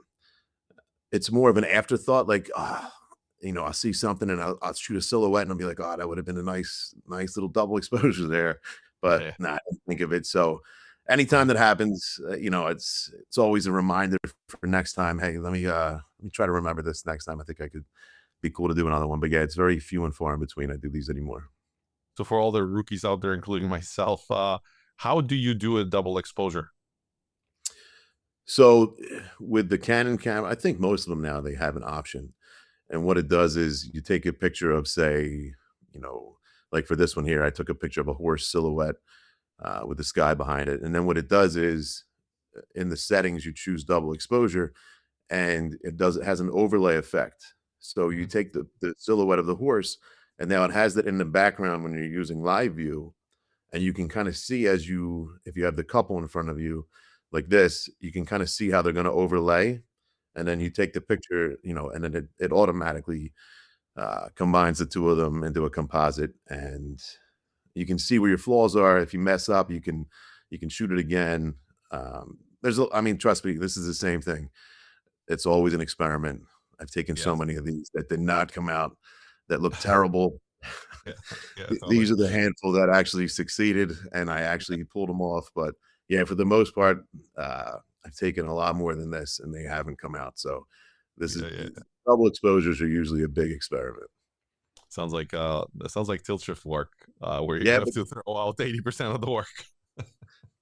more of an afterthought, like, I'll see something and I'll shoot a silhouette and I'll be like, oh, that would have been a nice little double exposure there. yeah, But yeah, nah, I didn't think of it. So anytime yeah. that happens, it's always a reminder for next time. Hey, let me try to remember this next time. I think I could be cool to do another one. But yeah, it's very few and far in between I do these anymore. So for all the rookies out there, including myself, how do you do a double exposure? So with the Canon camera, I think most of them now they have an option. And what it does is you take a picture of, say, you know, like for this one here, I took a picture of a horse silhouette with the sky behind it. And then what it does is in the settings, you choose double exposure and it has an overlay effect. So you Mhm, take the silhouette of the horse and now it has that in the background when you're using live view, and you can kind of see if you have the couple in front of you like this, you can kind of see how they're going to overlay, and then you mhm. take the picture, and then it automatically combines the two of them into a composite, and you can see where your flaws are. If you mess up, you can shoot it again. I mean, trust me, this is the same thing. It's always an experiment. I've taken so Yes. many of these that did not come out, that look terrible. Yeah, yeah, totally. These are the handful that actually succeeded, and I actually pulled them off. But yeah, for the most part, I've taken a lot more than this, and they haven't come out. So this is Yeah, yeah. double exposures are usually a big experiment. Sounds like that sounds like tilt shift work, where you Yeah, have but to throw out 80% of the work.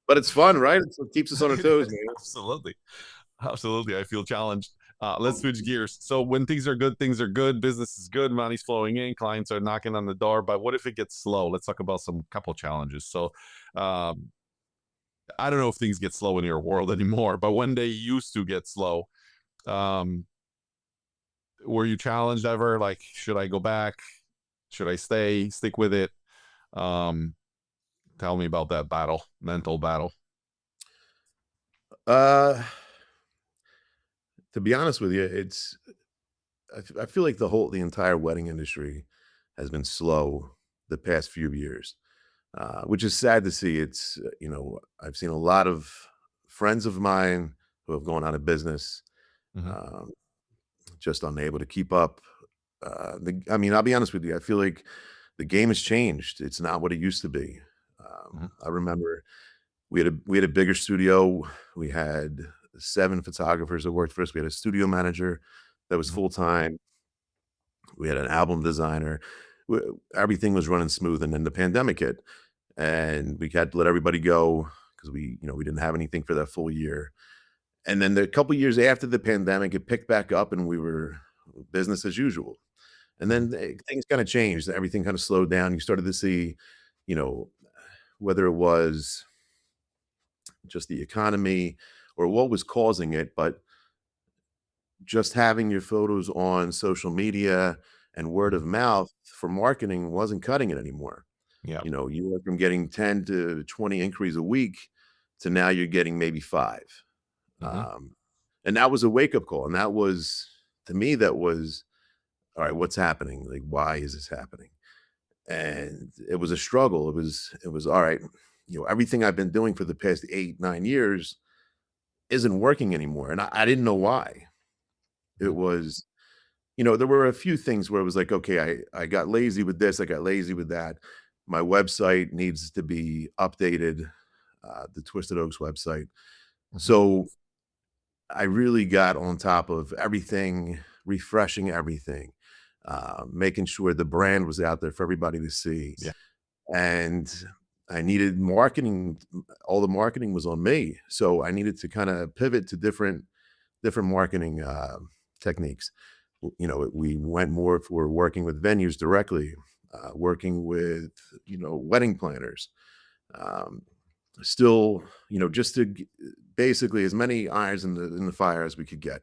it's fun, right? It's what keeps us on our toes, man. Absolutely. Absolutely. I feel challenged. Let's switch gears. So when things are good, things are good. Business is good. Money's flowing in. Clients are knocking on the door. But what if it gets slow? Let's talk about some couple challenges. So um, I don't know if things get slow in your world anymore, but when they used to get slow, um, were you challenged ever? Like, should I go back? Should I stay? Stick with it? Um, Tell me about that battle, mental battle. Uh, to be honest with you, I feel like the entire wedding industry has been slow the past few years, which is sad to see. I've seen a lot of friends of mine who have gone out of business, Hmm. um, just unable to keep up. I mean, I'll be honest with you. I feel like the game has changed. It's not what it used to be. Hmm. I remember we had a bigger studio. We had 7 photographers that worked for us. We had a studio manager that was Hmm. full time. We had an album designer. Everything was running smooth, and then the pandemic hit, and we had to let everybody go because we didn't have anything for that full year. And then the couple years after the pandemic, it picked back up, and we were business as usual. And Hmm. then things kind of changed. Everything kind of slowed down. You started to see, you know, whether it was just the economy or what was causing it, but just having your photos on social media and word of Hmm. mouth for marketing wasn't cutting it anymore. Yeah. You went from getting 10 to 20 inquiries a week to now you're getting maybe 5. Hmm. Um, and that was a wake up call. And that was, to me, that was, all right, what's happening? Like, why is this happening? And it was a struggle. It was all right. Everything I've been doing for the past 8, 9 years isn't working anymore. And I didn't know why. It Hmm. was, there were a few things where it was like, okay, I got lazy with this, I got lazy with that. My website needs to be updated, the Twisted Oaks website. Hmm. So I really got on top of everything, refreshing everything, making sure the brand was out there for everybody to see. Yeah. And I needed marketing. All the marketing was on me. So I needed to kind of pivot to different marketing techniques. We went more for working with venues directly, working with wedding planners. Um, Still, just to basically as many irons in the fire as we could get,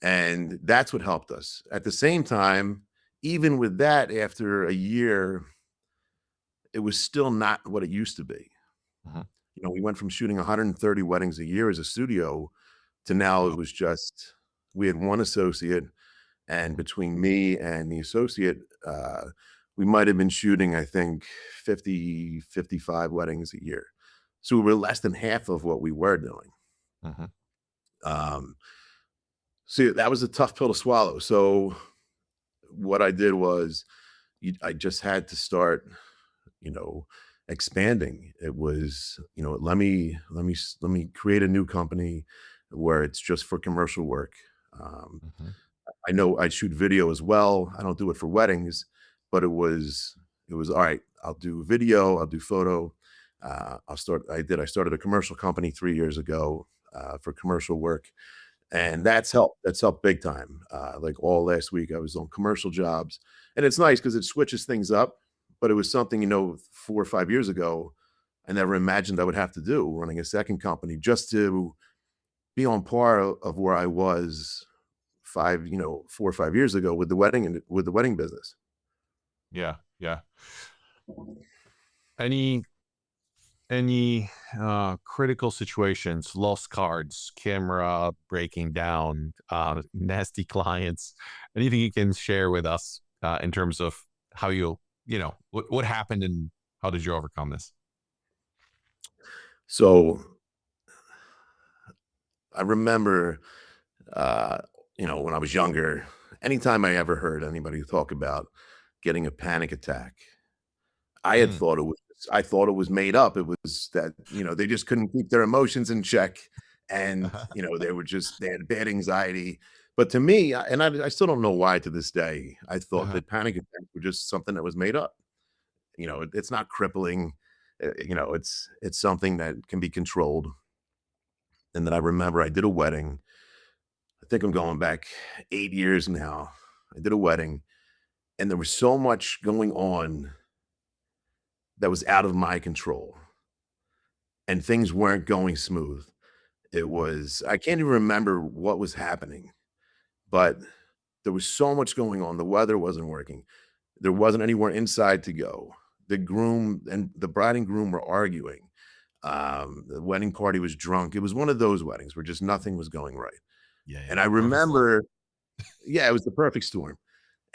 and that's what helped us. At the same time, even with that, after a year, it was still not what it used to be. Hmm. We went from shooting 130 weddings a year as a studio to now it Wow. was just we had one associate. And Hmm. between me and the associate, we might have been shooting, I think, 50, 55 weddings a year. So we were less than half of what we were doing. Hmm. Um, so that was a tough pill to swallow. So what I did was I just had to start, you know, expanding. It was, let me create a new company where it's just for commercial work. Um, Hmm. I know I shoot video as well. I don't do it for weddings, but it was all right. I'll do video, I'll do photo. I started a commercial company 3 years ago for commercial work, Hmm. and that's helped. That's helped big time. Like all last week, I was on commercial jobs, and it's nice because it switches things up. But it was something 4 or 5 years ago, I never imagined I would have to do running a second company just to be on par of where I was 4 or 5 years ago with the wedding business. Yeah. Yeah. Any any critical situations, lost cards, camera breaking down, nasty clients, anything you can share with us in terms of how what happened and how did you overcome this? So I remember, uh, when I was younger, anytime I ever heard anybody talk about getting a panic attack, Mm. I thought it was made up. It was that, they just couldn't keep their emotions in check and, they had bad anxiety. But to me, I still don't know why to this day, I thought Uh-huh. that panic attacks were just something that was made up. It's not crippling. It's something that can be controlled. And then I remember I did a wedding. I think I'm going back 8 years now. I did a wedding, and there was so much going on that was out of my control, and things weren't going smooth. It was I can't even remember what was happening, but there was so much going on. The weather wasn't working. There wasn't anywhere inside to go. The groom and the bride and groom were arguing. The wedding party was drunk. It was one of those weddings where just nothing was going right. Yeah, And yeah. I Perfect storm. remember yeah, it was the perfect storm.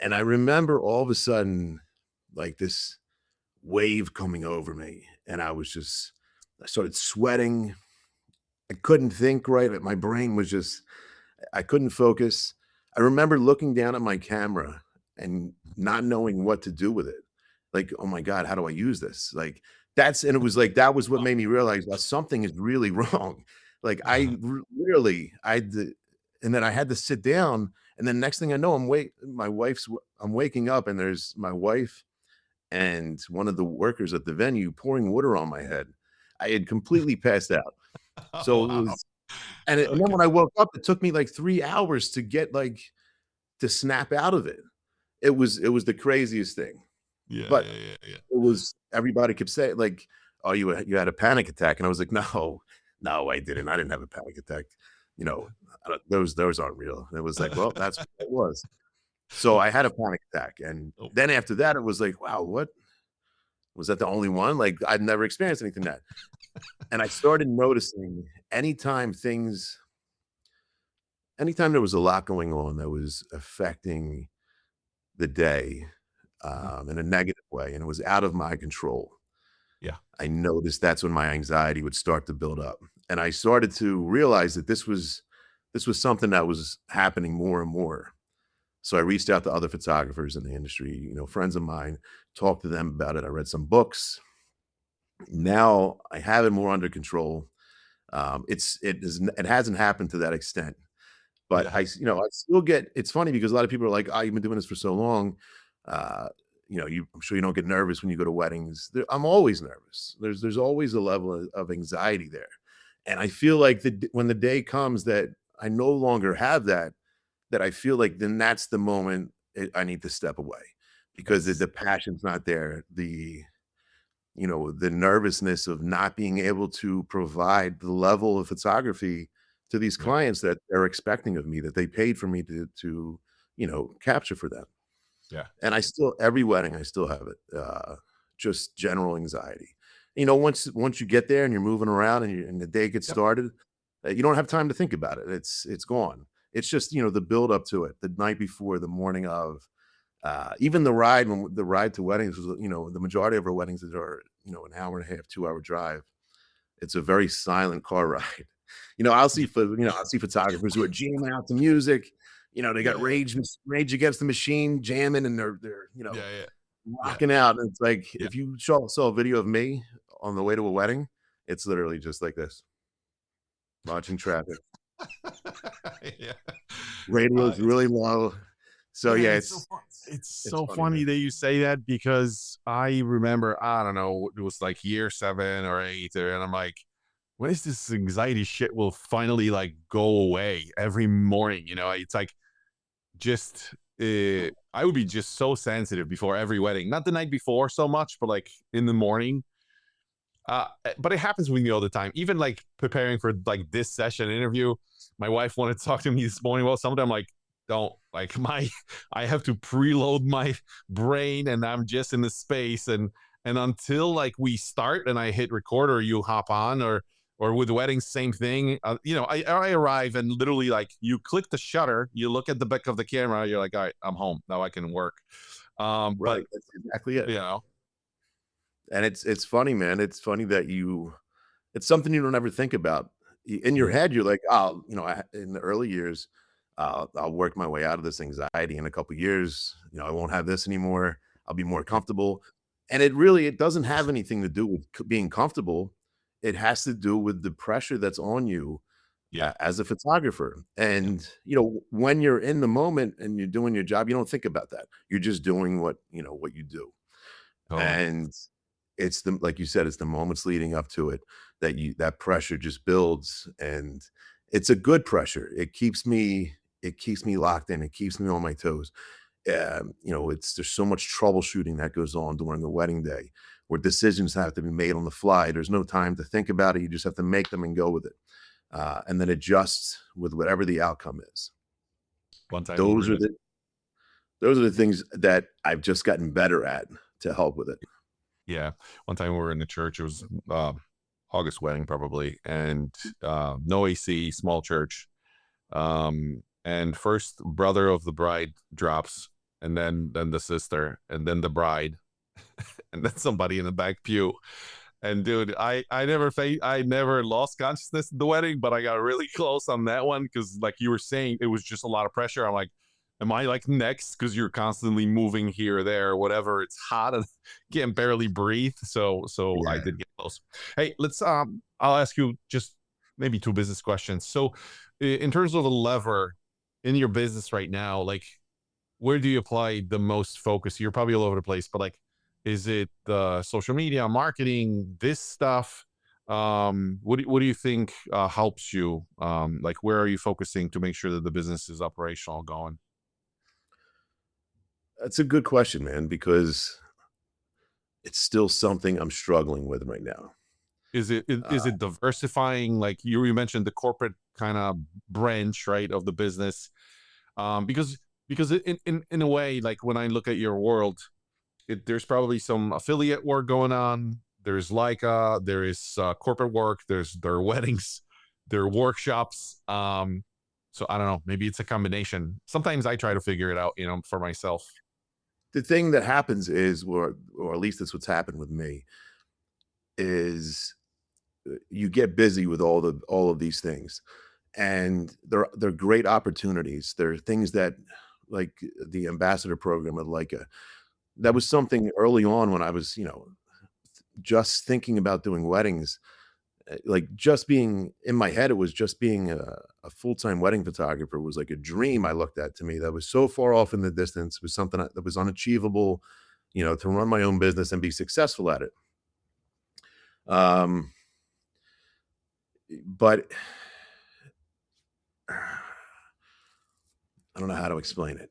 And I remember all of a sudden, like, this wave coming over me, and I started sweating. I couldn't think right. My brain was just I couldn't focus. I remember looking down at my camera and not knowing what to do with it. Like, "Oh my god, how do I use this?" Like, that's and it was like that was what Oh, made me realize that something is really wrong. Like, uh-huh. literally, I d and then I had to sit down, and then next thing I know, I'm waking up, and there's my wife and one of the workers at the venue pouring water on my head. I had completely passed out. Oh, So it wow. was and then Okay. when I woke up, it took me like 3 hours to get, like to snap out of it. It was the craziest thing. Yeah, But yeah, yeah, yeah. it was everybody kept saying like, "Oh, you had a panic attack," and I was like, "No, no, I didn't. I didn't have a panic attack." You know, those aren't real. And it was like, well, that's what it was. So I had a panic attack, and Oh, then after that, it was like, wow, what was that the only one? Like I'd never experienced anything that. And I started noticing anytime things anytime there was a lot going on that was affecting the day, uh-huh. in a negative way, and it was out of my control, Yeah, I noticed that's when my anxiety would start to build up, and I started to realize that this was something that was happening more and more. So I reached out to other photographers in the industry, friends of mine, talked to them about it. I read some books. Now I have it more under control. It hasn't happened to that extent, but yeah, I still get it's funny because a lot of people are like, "Oh, you've been doing this for so long, I'm sure you don't get nervous when you go to weddings." I'm always nervous. There's always a level of anxiety there, and I feel like when the day comes that I no longer have that, that I feel like then that's the moment I need to step away because that's the passion's not there. The nervousness of not being able to provide the level of photography to these yeah, clients that they're expecting of me, that they paid for me to capture for them. yeah, And I still every wedding, I still have it, just general anxiety. Once you get there and you're moving around and the day gets yep, started, you don't have time to think about it. It's gone. It's just, the build up to it, the night before, the morning of, even the ride to weddings was, the majority of our weddings are, an hour and a half, 2-hour drive. It's a very silent car ride. yeah, I'll see photographers who are jamming out to music. They got yeah, Rage Against the Machine jamming and they're, yeah, yeah, yeah, rocking out. And it's like yeah, if you saw a video of me on the way to a wedding, it's literally just like this, watching traffic. yeah. Radio's It's really low. So Yeah, yeah, it's so fun. It's it's so funny, funny man. that you say that because I remember, I don't know, it was like year 7 or 8, and I'm like, when is this anxiety shit will finally like go away every morning? It's like just I would be just so sensitive before every wedding. Not the night before so much, but like in the morning. But it happens with me all the time. Even like preparing for like this session interview, my wife wanted to talk to me this morning. Well, sometimes I'm like, don't like my, I have to preload my brain, and I'm just in the space, and until like we start and I hit record or you hop on or with weddings, same thing. I arrive and literally like you click the shutter, you look at the back of the camera, you're like, all right, I'm home now, I can work. But Right, that's exactly it. you know, And it's funny, man. It's funny that it's something you don't ever think about. In your mhm, head, you're like, "Oh, in the early years, I'll work my way out of this anxiety in a couple years. I won't have this anymore. I'll be more yep, comfortable." And it doesn't have anything to do with being comfortable. It has to do with the pressure that's on you Yeah. as a photographer. Yeah. And, when you're in the moment and you're doing your job, you don't think about that. You're just doing what you do. Totally. And it's the like you said, it's the moments leading up to it that pressure just builds, and it's a good pressure. It keeps me locked in. It keeps me on my toes. There's so much troubleshooting that goes on during a wedding day where decisions have to be made on the fly. There's no time to think about it. You just have to make them and go with it, and then adjust with whatever the outcome is. One time we were Those in are a those are the things that I've just gotten better at to help with it. yeah, one time we were in the church. It was August wedding probably, and no AC, small church. And first brother of the bride drops, and then the sister, and then the bride, and then somebody in the back pew. And dude, I never lost consciousness at the wedding, but I got really close on that one because, like you were saying, it was just a lot of pressure. I'm like, am I like next? Because you're constantly moving here, there, whatever. It's hot and can't barely breathe. So I Yeah. did get close. Hey, I'll ask you just maybe two business questions. So, in terms of a lever in your business right now, like where do you apply the most focus? You're probably all over the place, but like, is it the social media marketing, this stuff? What do you think helps you? Like, where are you focusing to make sure that the business is operational going? That's a good question, man, because it's still something I'm struggling with right now. Is Uh, it diversifying? Like you mentioned the corporate kind of branch, right, of the business. Because in a way, like when I look at your world, there's probably some affiliate work going on. There's Leica, there is corporate work, there's their weddings, their workshops. So I don't know, maybe it's a combination. Sometimes I try to figure it out, for myself. the thing that happens is, or at least that's what's happened with me, is you get busy with all of these things, and they're great opportunities. They're things that, like the ambassador program at Leica, that Mhm. was something early on when I was, just thinking about doing weddings. Like, just being in my head, it was just being a full-time wedding photographer was like a dream I looked at, to me, that was so far off in the distance. It was something that was unachievable, to run my own business and be successful at it. Um, but I don't know how to explain it.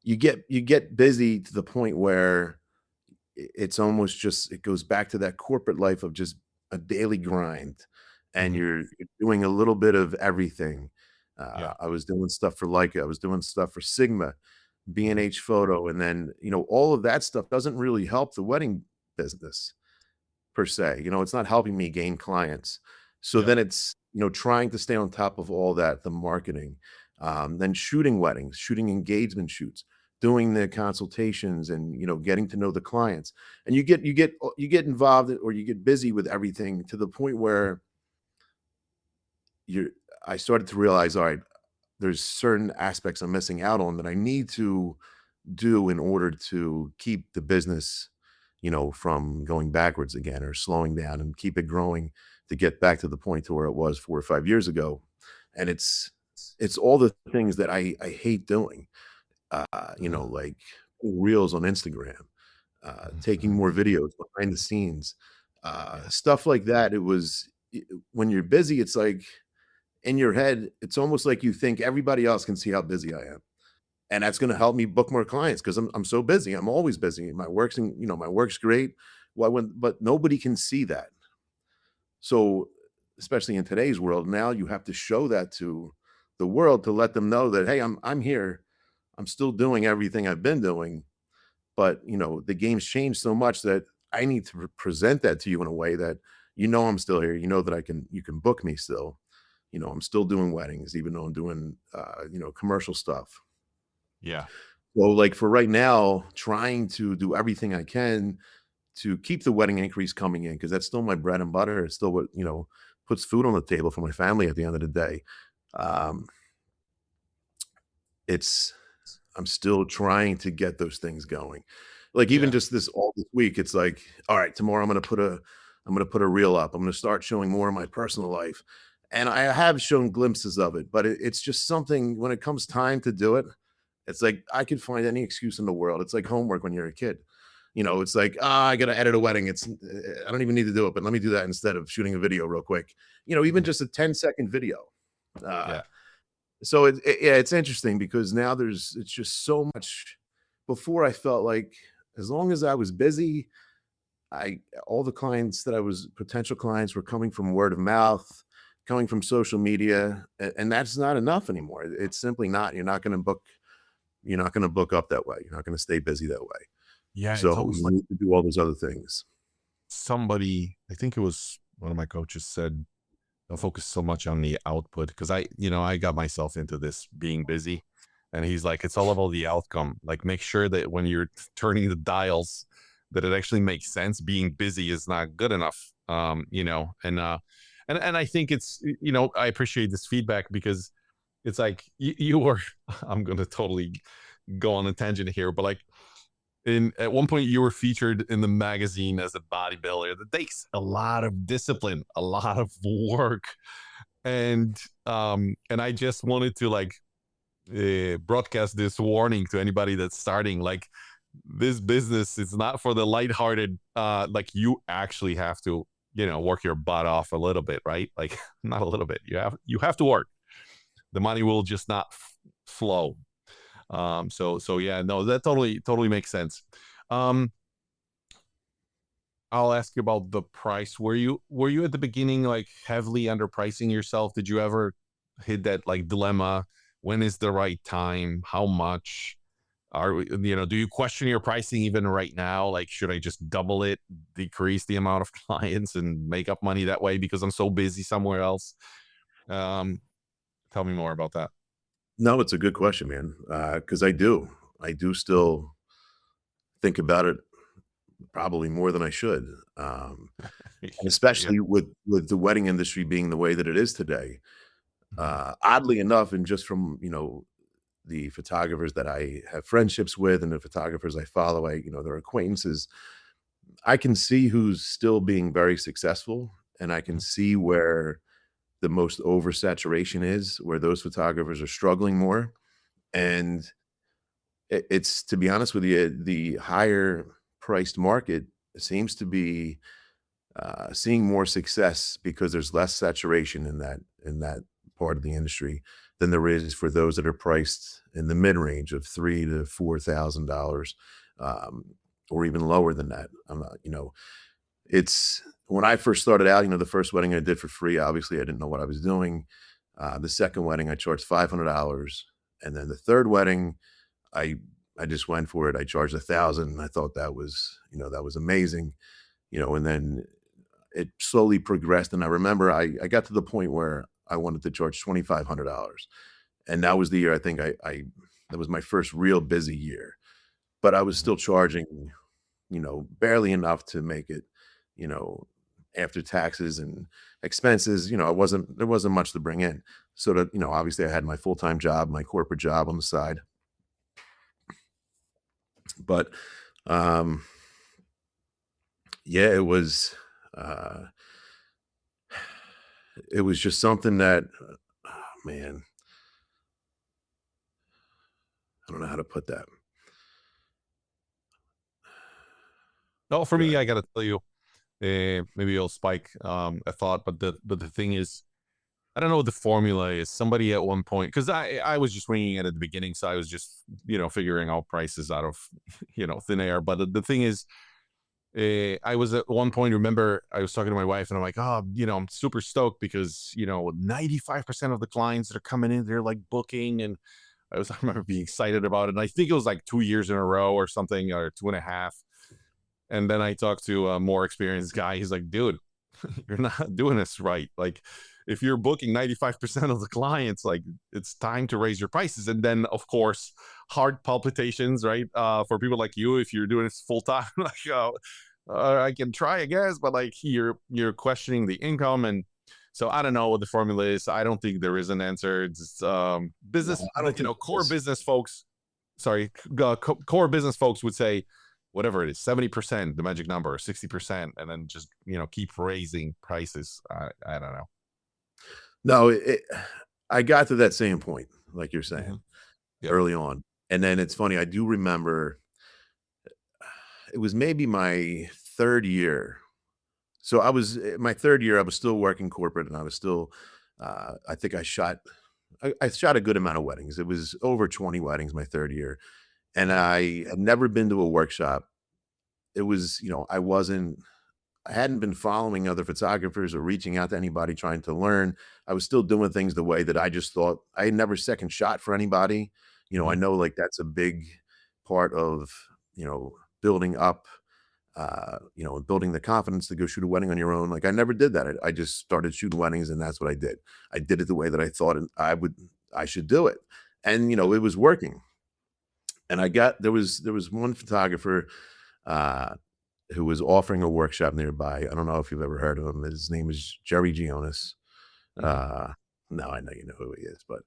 You get busy to the point where it's almost just, it goes back to that corporate life of just a daily grind, and Mhm. you're doing a little bit of everything. Yeah. I was doing stuff for Leica, I was doing stuff for Sigma, B&H Photo, and then, all of that stuff doesn't really help the wedding business per se. It's not helping me gain clients. So Yep. then it's, trying to stay on top of all that, the marketing, then shooting weddings, shooting engagement shoots, doing the consultations, and, getting to know the clients. And you get involved, or you get busy with everything to the point where you're I started to realize, all right, there's certain aspects I'm missing out on that I need to do in order to keep the business, from going backwards again or slowing down, and keep it growing to get back to the point to where it was 4 or 5 years ago. And it's all the things that I hate doing, like reels on Instagram, taking more videos behind the scenes, Yeah. stuff like that. When you're busy, it's like, in your head, it's almost like you think everybody else can see how busy I am. And that's gonna help me book more clients because I'm so busy. I'm always busy. My work's great. But nobody can see that. So, especially in today's world, now you have to show that to the world to let them know that, hey, I'm here. I'm still doing everything I've been doing. But the game's changed so much that I need to present that to you in a way that, I'm still here. You know that you can book me still. I'm still doing weddings, even though I'm doing commercial stuff. Yeah. Well, like, for right now, trying to do everything I can to keep the wedding increase coming in, because that's still my bread and butter. It's still what, puts food on the table for my family at the end of the day. Um, it's I'm still trying to get those things going. Like, even Yeah. just this week, it's like, all right, tomorrow I'm gonna put a reel up. I'm gonna start showing more of my personal life. And I have shown glimpses of it, but it's just something when it comes time to do it, it's like I could find any excuse in the world. It's like homework when you're a kid. It's like, "Ah, I gotta edit a wedding. I don't even need to do it, but let me do that instead of shooting a video real quick." Even Mhm. just a 10-second video. Uh, Yeah. so yeah, it's interesting because now it's just so much. Before I felt like as long as I was busy, I all the clients that I was potential clients were coming from word of mouth, coming from social media, and that's not enough anymore. It's simply not. You're not going to book up that way. You're not going to stay busy that way. Yeah. It's So almost you like need to do all those other things. somebody, I think it was one of my coaches said, don't focus so much on the output because I got myself into this being busy. And he's like, it's all about the outcome. Like, make sure that when you're turning the dials, that it actually makes sense. Being busy is not good enough. And I think I appreciate this feedback because it's like you were, I'm going to totally go on a tangent here, but like, at one point you were featured in the magazine as a bodybuilder. That takes a lot of discipline, a lot of work, and I just wanted to like broadcast this warning to anybody that's starting. Like, this business is not for the lighthearted. Like, you actually have to work your butt off a little bit, right? Like, not a little bit, you have to work. The money will just not flow. So yeah, no, that totally makes sense. um I'll ask you about the price. Were you at the beginning like heavily underpricing yourself? Did you ever hit that like dilemma? When is the right time? How much? Do you question your pricing even right now? Like, should I just double it, decrease the amount of clients and make up money that way because I'm so busy somewhere else? Um, Tell me more about that. No, it's a good question, man. Because I do still think about it probably more than I should. And Yeah. especially with the wedding industry being the way that it is today. Mhm. Oddly enough, and just from the photographers that I have friendships with and the photographers I follow, their acquaintances, I can see who's still being very successful, and I can Mhm. see where the most oversaturation is, where those photographers are struggling more. And it's to be honest with you, the higher priced market seems to be seeing more success because there's less saturation in that part of the industry than there is for those that are priced in the mid range of $3,000 to $4,000, um, or even lower than that. I'm not, it's when I first started out. The first wedding I did for free. Obviously, I didn't know what I was doing. The second wedding, I charged $500, and then the third wedding, I I just went for it. I charged 1,000. I thought that was amazing. And then it slowly progressed, and I remember I got to the point where I wanted to charge $2,500, and that was the year I think I that was my first real busy year, but I was Mhm. still charging, barely enough to make it, you know, after taxes and expenses, there wasn't much to bring in. So that, obviously I had my full-time job, my corporate job on the side, but um yeah, uh it was just something that, oh, man, I don't know how to put that. No, for Go me, ahead. I gotta tell you, maybe it'll spike a thought, but the thing is, I don't know what the formula is. Somebody at one point, because I was just winging it at the beginning, so I was just figuring out prices out of thin air. But the thing is, I was at one point. Remember, I was talking to my wife, and I'm like, oh, I'm super stoked because 95% of the clients that are coming in, they're like booking, and I remember being excited about it. And I think it was like 2 years in a row or something, or two and a half. And then I talked to a more experienced guy. He's like, dude, you're not doing this right. Like, if you're booking 95% of the clients, like, it's time to raise your prices. And then, of course, heart palpitations, right? For people like you, if you're doing this full time, like, I can try, I guess, but like, you're questioning the income. And so I don't know what the formula is. I don't think there is an answer. It's No, business, I don't think it core is. business folks. Sorry, core business folks would say whatever it is, 70%, the magic number, 60%, and then just keep raising prices. I don't know. No, I got to that same point, like you're saying, Hmm. Yep. early on, and then it's funny, I do remember it was maybe my 3rd year. So I was my 3rd year, I was still working corporate, and I was still, I think I shot a good amount of weddings. It was over 20 weddings my 3rd year, and Wow. I had never been to a workshop. It was, I hadn't been following other photographers or reaching out to anybody trying to learn. I was still doing things the way that I just thought. I had never second shot for anybody. I Hmm. know like that's a big part of, building up, and building the confidence to go shoot a wedding on your own. Like I never did that. I just started shooting weddings and that's what I did. I did it the way that I thought I should do it. And Yep. it was working. And there was one photographer uh who was offering a workshop nearby. I don't know if you've ever heard of him. His name is Jerry Gionis. Hmm. Uh, no, I know you know who he is, but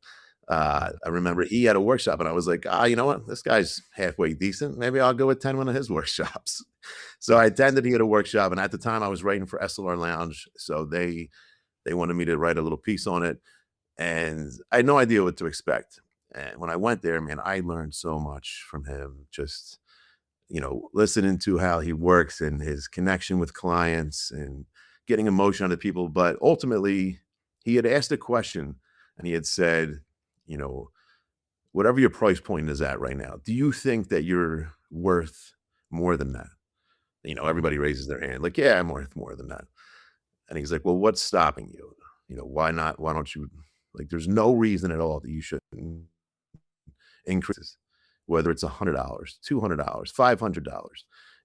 Yeah. I remember he had a workshop, and I was like, you know what? This guy's halfway decent. Maybe I'll go attend one of his workshops. So I attended. He had a workshop, and at the time, I was writing for SLR Lounge, so they wanted me to write a little piece on it, and I had no idea what to expect. And when I went there, man, I learned so much from him. Just listening to how he works and his connection with clients and getting emotion out of people. But ultimately, he had asked a question and he had said, you know, whatever your price point is at right now, do you think that you're worth more than that? Hmm. Everybody raises their hand, like, yeah, I'm worth more than that. And he's like, well, what's stopping you? Why not? Why don't you like, there's no reason at all that you shouldn't increase, whether it's $100, $200, $500.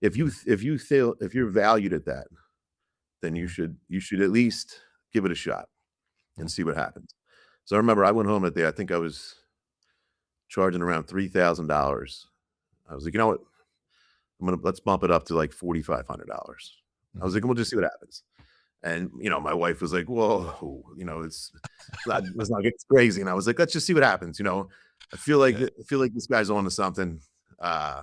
If you're valued at that, then you Hmm. should at least give it a shot and Hmm. see what happens. So I remember I went home that day. I think I was charging around $3,000. I was like, you know what? Let's bump it up to like $4,500. I was Hmm. like, we'll just see what happens. And my wife was like, "Whoa, let's not get crazy." And I was like, "Let's just see what happens." Yeah. I feel like this guy's on to something. Uh,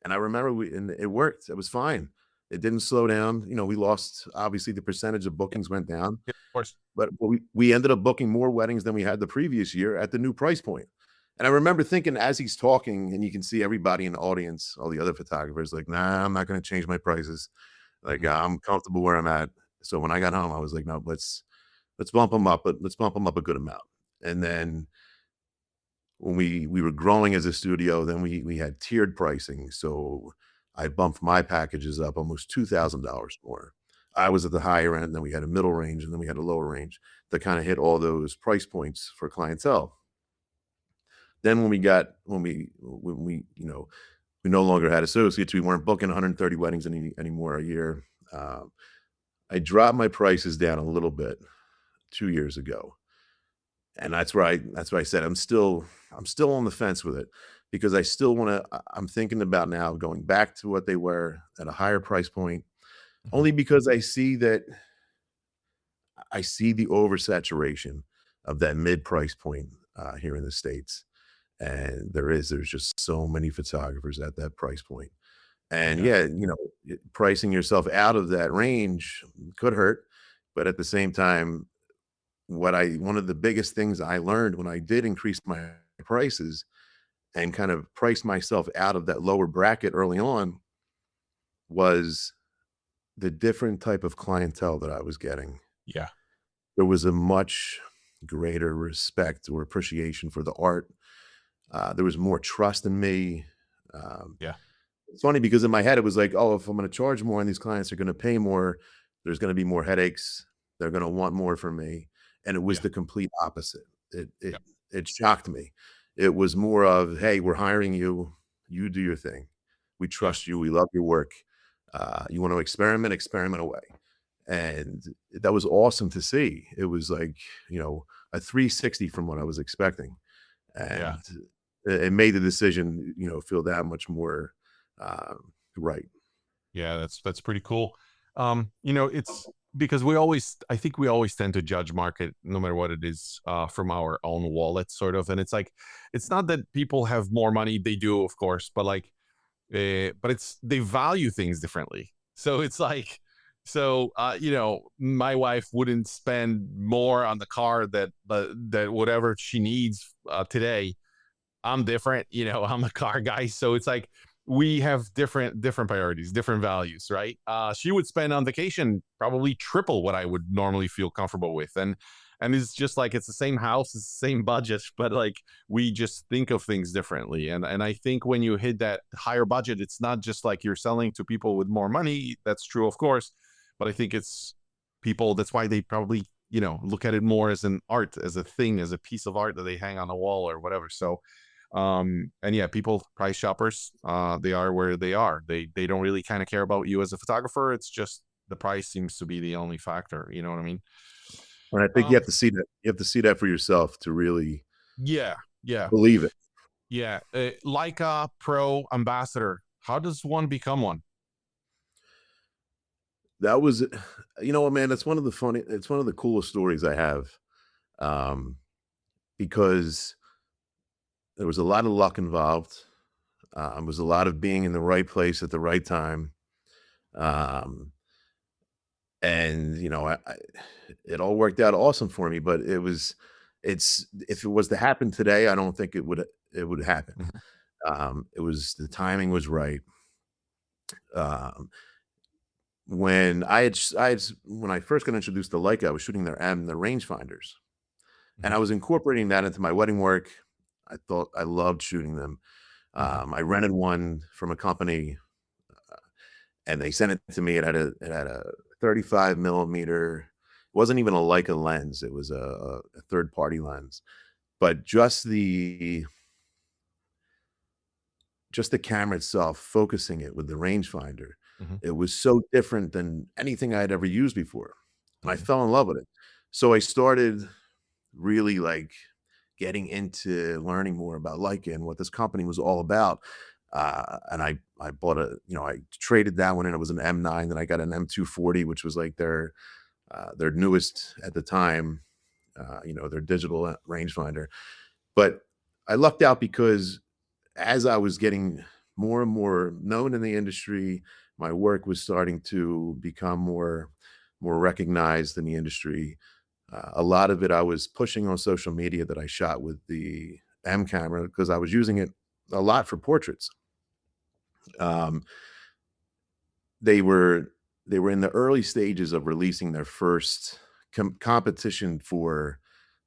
and I remember and it worked. It was fine. It didn't slow down. We lost obviously the percentage of Yeah. bookings went down, Yeah. Of course. but we ended up booking more weddings than we had the previous year at the new price point. And I remember thinking as he's talking, and you can see everybody in the audience, all the other photographers, like, "Nah, I'm not going to change my prices. Like, Hmm. I'm comfortable where I'm at." So when I got home, I was like, "No, let's bump them up, but let's bump them up a good amount." And then when we were growing as a studio, then we had tiered pricing. So I bumped my packages up almost $2,000 more. I was at the higher end, then we had a middle range, and then we had a lower range to kind of hit all those price points for clientele. Then when we no longer had associates, we weren't booking 130 weddings anymore a year. Um, I dropped my prices down a little bit 2 years ago. And that's why I said I'm still on the fence with it because I still wanna I'm thinking about now going back to what they were at a higher price point, Hmm. only because I see the oversaturation of that mid price point, here in the States, and there's just so many photographers at that price point. And Yeah. yeah, pricing yourself out of that range could hurt, but at the same time, one of the biggest things I learned when I did increase my prices and kind of priced myself out of that lower bracket early on was the different type of clientele that I was getting. Yeah. There was a much greater respect or appreciation for the art. There was more trust in me. Um, Yeah. it's funny because in my head it was like, oh, if I'm going to charge more and these clients are going to pay more, there's going to be more headaches. They're going to want more from me, and it was Yeah. the complete opposite. It Yeah. it it shocked me. It was more of, hey, we're hiring you. You do your thing. We Yeah. trust you. We love your work. You want to experiment, experiment away. And that was awesome to see. It was like, a 360 from what I was expecting. Yeah. And it made the decision, feel that much more right. Yeah, that's pretty cool. It's because I think we always tend to judge market no matter what it is, from our own wallet sort of. And it's like, it's not that people have more money, they do, of course, but like, but it's they value things differently. So it's like, So, my wife wouldn't spend more on the car that whatever she needs today. I'm different, I'm a car guy. So it's like we have different priorities, different values, right? She would spend on vacation probably triple what I would normally feel comfortable with. And it's just like it's the same house, it's the same budget, but like we just think of things differently. And I think when you hit that higher budget, it's not just like you're selling to people with more money. That's true, of course, but I think it's people, that's why they probably, look at it more as an art, as a thing, as a piece of art that they hang on a wall or whatever. So and yeah, people, price shoppers, they are where they are. They don't really kind of care about you as a photographer. It's just the price seems to be the only factor. You know what I mean? And I think you um have to see that. You have to see that for yourself to really yeah, yeah, believe it. yeah. Leica Pro ambassador, how does one become one? That was, you know what, man, it's one of the coolest stories I have, um, because there was a lot of luck involved. It was a lot of being in the right place at the right time. Um, and it all worked out awesome for me, but it's if it was to happen today, I don't think it would happen. Mhm, It was the timing was right. Um, when I first got introduced to Leica, I was shooting their M, the rangefinders, and mhm, I was incorporating that into my wedding work. I thought I loved shooting them. mhm, I rented one from a company, and they sent it to me. It had a 35 millimeter. It wasn't even a Leica lens. It was a third party lens, but just the camera itself, focusing it with the rangefinder, mhm, it was so different than anything I had ever used before, and I mhm, fell in love with it. So I started really, like, getting into learning more about Leica and what this company was all about, and I bought I traded that one in. It was an M9, then I got an M240, which was, like, their newest at the time, their digital, rangefinder, but I lucked out because as I was getting more and more known in the industry, my work was starting to become more recognized in the industry. A lot of it I was pushing on social media that I shot with the M camera because I was using it a lot for portraits. Um, they were they were in the early stages of releasing their first competition for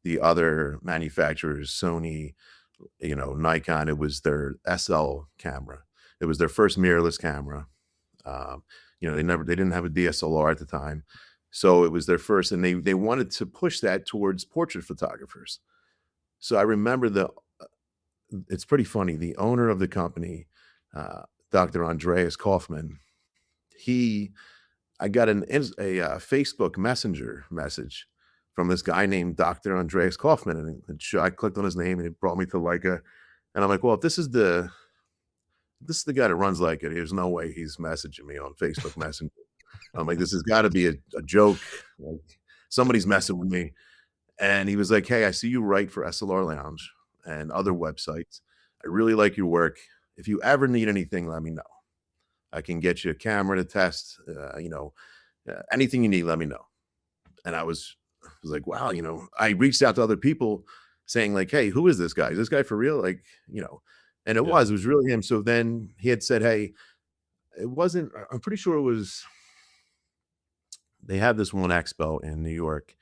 the other manufacturers, Sony, Nikon. It was their SL camera. It was their first mirrorless camera. Um, they didn't have a DSLR at the time, so it was their first, and they wanted to push that towards portrait photographers. So I remember it's pretty funny. The owner of the company, Dr. Andreas Kaufman, he I got a Facebook Messenger message from this guy named Dr. Andreas Kaufman, and I clicked on his name, and it brought me to Leica, and I'm like, well, if this is the guy that runs Leica, there's no way he's messaging me on Facebook Messenger. I'm like, this has got to be a joke. Like, somebody's messing with me. And he was like, hey, I see you write for SLR Lounge and other websites. I really like your work. If you ever need anything, let me know. I can get you a camera to test. Anything you need, let me know. And I was like, wow, I reached out to other people saying like, hey, who is this guy? Is this guy for real? Like, and yeah, it was really him. So then he had said, hey, it wasn't, I'm pretty sure it was, they had this one expo in New York,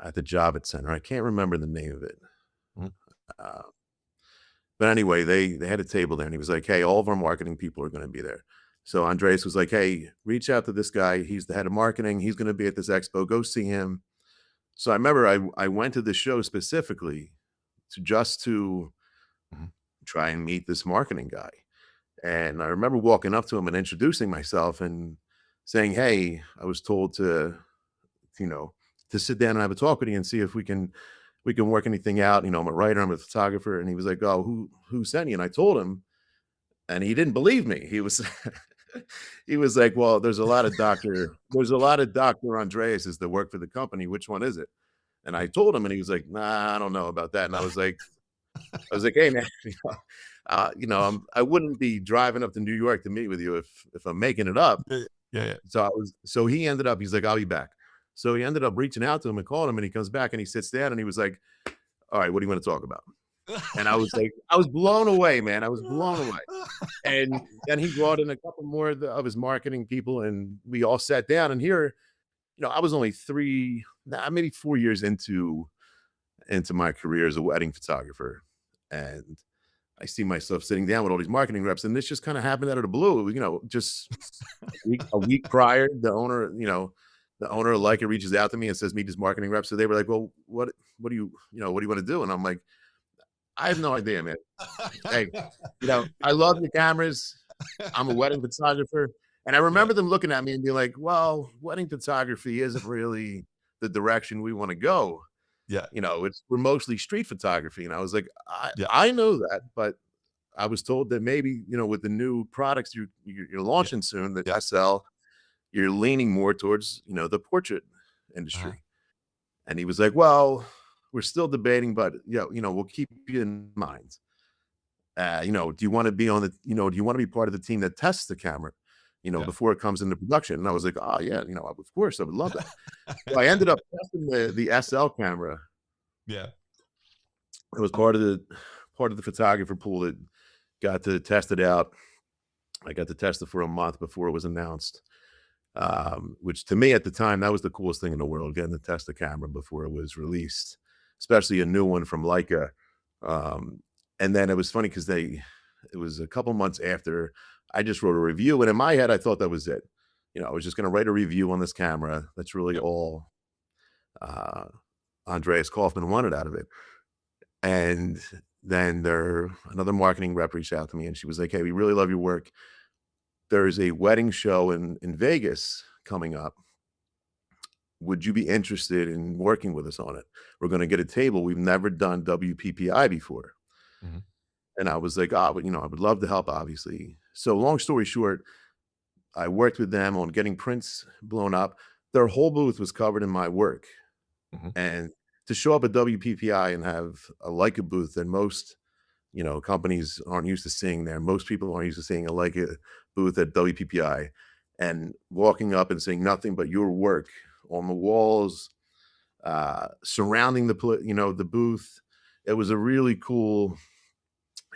at the Javits Center. I can't remember the name of it. mhm, Uh, but anyway, they had a table there, and he was like, hey, all of our marketing people are going to be there. So Andreas was like, hey, reach out to this guy. He's the head of marketing. He's going to be at this expo. Go see him. So I remember I went to the show specifically to mhm, try and meet this marketing guy. And I remember walking up to him and introducing myself and saying, "Hey, I was told you know, to sit down and have a talk with you and see if we can work anything out. I'm a writer, I'm a photographer." And he was like, "Oh, who sent you?" And I told him, and he didn't believe me. He was he was like, "Well, there's a lot of Dr. Andreases that work for the company. Which one is it?" And I told him, and he was like, "Nah, I don't know about that." And I was like, "Hey, man, I wouldn't be driving up to New York to meet with you if I'm making it up." Yeah, yeah. So he ended up, he's like, "I'll be back." So he ended up reaching out to him and calling him, and he comes back and he sits down and he was like, "All right, what do you wanna talk about?" And I was like, I was blown away, man. I was blown away. And then he brought in a couple more of his marketing people, and we all sat down. And here, I was only 3, nah, maybe 4 years into my career as a wedding photographer, and I see myself sitting down with all these marketing reps, and this just kinda happened out of the blue, just a week prior, the owner of Leica reaches out to me and says, "Meet his marketing reps." So they were like, "Well, what do what do you wanna do?" And I'm like, "I have no idea, man. Hey, I love your cameras. I'm a wedding photographer." And I Yeah, remember them looking at me and being like, "Well, wedding photography isn't really the direction we wanna go. yeah, We're mostly street photography." And I was like, "I yeah, I know that, but I was told that maybe, with the new products you're yeah, launching soon, the yeah. SL, you're leaning more towards, the portrait Uh-huh. industry." And he was like, "Well, we're still debating, but, we'll keep you in mind. Do you wanna be do you wanna be part of the team that tests the camera, Yeah. before it comes into production?" And I was like, "Oh, yeah, of course, I would love that." So I ended up testing the SL camera. Yeah. It was part of the photographer pool that got to test it out. I got to test it for a month before it was announced, which to me at the time, that was the coolest thing in the world, getting to test the camera before it was released, especially a new one from Leica. Um, and then it was funny because it was a couple months after I just wrote a review, and in my head, I thought that was it. I was just going to write a review on this camera. That's really Yep. all uh, Andreas Kaufman wanted out of it. And then another marketing rep reached out to me, and she was like, "Hey, we really love your work. There's a wedding show in Vegas coming up. Would you be interested in working with us on it? We're gonna get a table. We've never done WPPI before." Mhm. And I was like, "Ah, but, I would love to help, obviously." So long story short, I worked with them on getting prints blown up. Their whole booth was covered in my work, Mhm. and to show up at WPPI and have a Leica booth that most, companies aren't used to seeing there. Most people aren't used to seeing a Leica booth at WPPI, and walking up and seeing nothing but your work on the walls, surrounding the booth. It was a really cool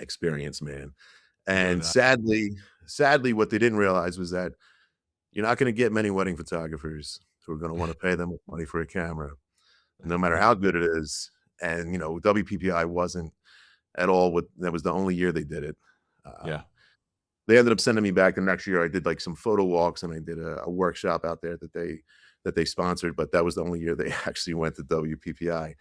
experience, man. Good. And sadly, what they didn't realize was that you're not going to get many wedding photographers who are going to want to pay them money for a camera, no matter how good it is. And WPPI wasn't at all what that was the only year they did it. Yeah. They ended up sending me back the next year. I did like some photo walks and I did a workshop out there that they sponsored, but that was the only year they actually went to WPPI.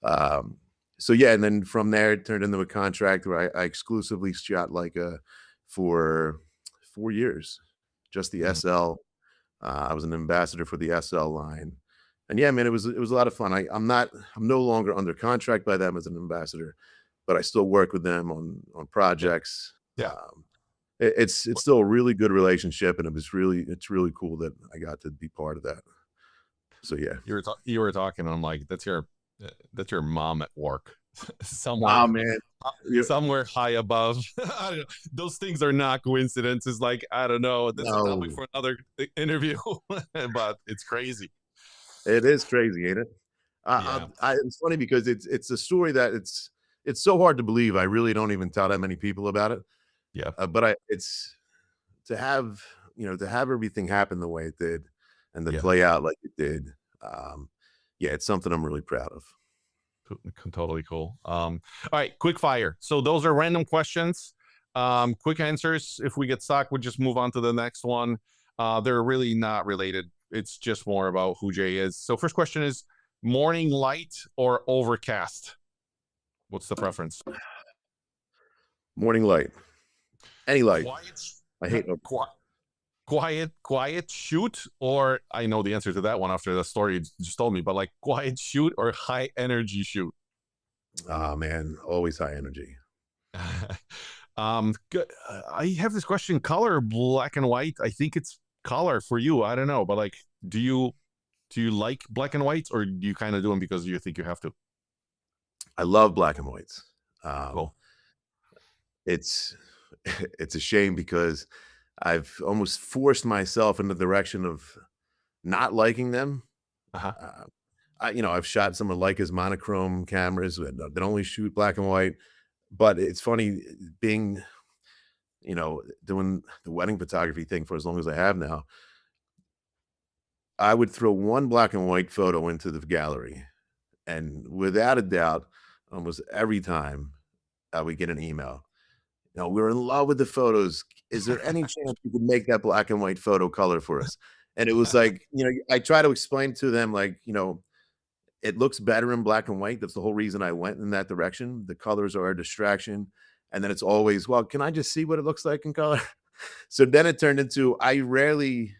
Um, so yeah, and then from there it turned into a contract where I exclusively shot Leica for 4 years, just the Mhm. SL. I was an ambassador for the SL line. And yeah, man, it was a lot of fun. I'm no longer under contract by them as an ambassador, but I still work with them on Yeah. projects. Yeah. It's still a really good relationship, and it's really cool that I got to be part of that. So yeah. You were talking. I'm like, that's your mom at work, somewhere Oh man. You somewhere high above. I don't know. Those things are not coincidences. Like I don't know. That's a topic no, for another interview, but it's crazy. it is crazy, ain't it? Yeah. It's funny because it's a story that it's so hard to believe. I really don't even tell that many people about it. Yeah. But it's to have to have everything happen the way it did, and to Yeah. play out like it did. Um, yeah, it's something I'm really proud of. Totally cool. All right, quick fire. So those are random questions. Quick answers. If we get stuck, we'll just move on to the next one. They're really not related. It's just more about who Jay is. So first question is morning light or overcast? What's the preference? Morning light, any light. Quiet, I hate no. quiet shoot, or I know the answer to that one after the story you just told me, but like quiet shoot or high energy shoot? Ah, man, always high energy. Good. I have this question: color, black and white. I think it's color for you. I don't know, but like, do you like black and whites, or do you kind of do them because you think you have to? I love black and whites. Um, Cool. it's it's a shame because I've almost forced myself in the direction of not liking them. Uh-huh. Uh, I've shot some of Leica's monochrome cameras that only shoot black and white, but it's funny being, doing the wedding photography thing for as long as I have now. I would throw one black and white photo into the gallery, and without a doubt, almost every time I would get an email. We're in love with the photos. Is there any chance you could make that black and white photo color for us? And it was like, I try to explain to them, like, it looks better in black and white. That's the whole reason I went in that direction. The colors are a distraction. And then it's always, well, can I just see what it looks like in color? So then it turned into I rarely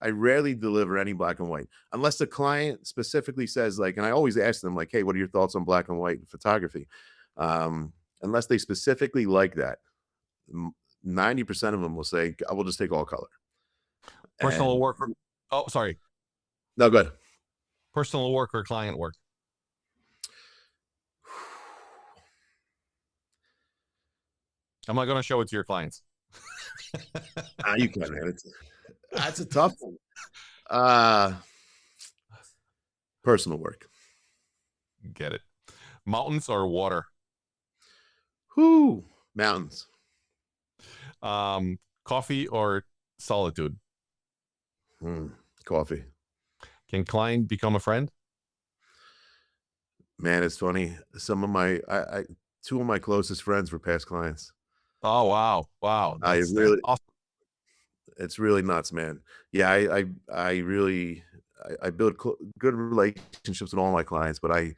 deliver any black and white unless the client specifically says, like, and I always ask them, like, hey, what are your thoughts on black and white photography? Um, Unless they specifically like that, 90% of them will say, I will just take all color. Personal And work. Oh, sorry. no, good. Personal work or client work? I'm not going to show it to your clients. You can, man. That's a tough one. Uh, Personal work. Get it. Mountains or water? Whoo, mountains. Coffee or solitude? Coffee. Can client become a friend? Man, it's funny. Some of my, two of my closest friends were past clients. Oh, wow. Wow. I That's really, awesome. it's really nuts, man. Yeah, I really, I build good relationships with all my clients, but I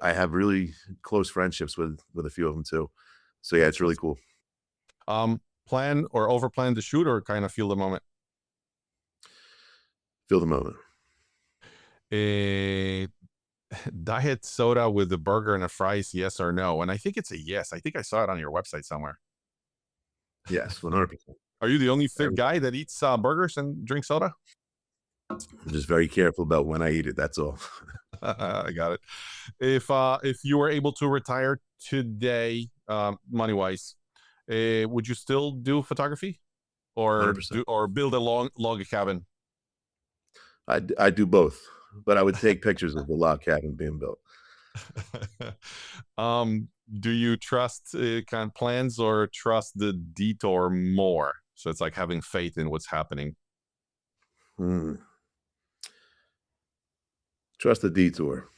have really close friendships with a few of them too. So yeah, it's That's really what's cool. plan or over plan the shoot or kind of feel the moment? Feel the moment. A diet soda with a burger and a fries, yes or no? And I think it's a yes. I think I saw it on your website somewhere. Yes, 100%. Are you the only fit guy that eats burgers and drinks soda? I'm just very careful about when I eat it. That's all. I got it. If you were able to retire today, money wise, would you still do photography or 100%. build a log cabin? I do both, but I would take pictures of the log cabin being built. Do you trust kind of plans or trust the detour more? So it's like having faith in what's happening. Hmm. Trust the detour.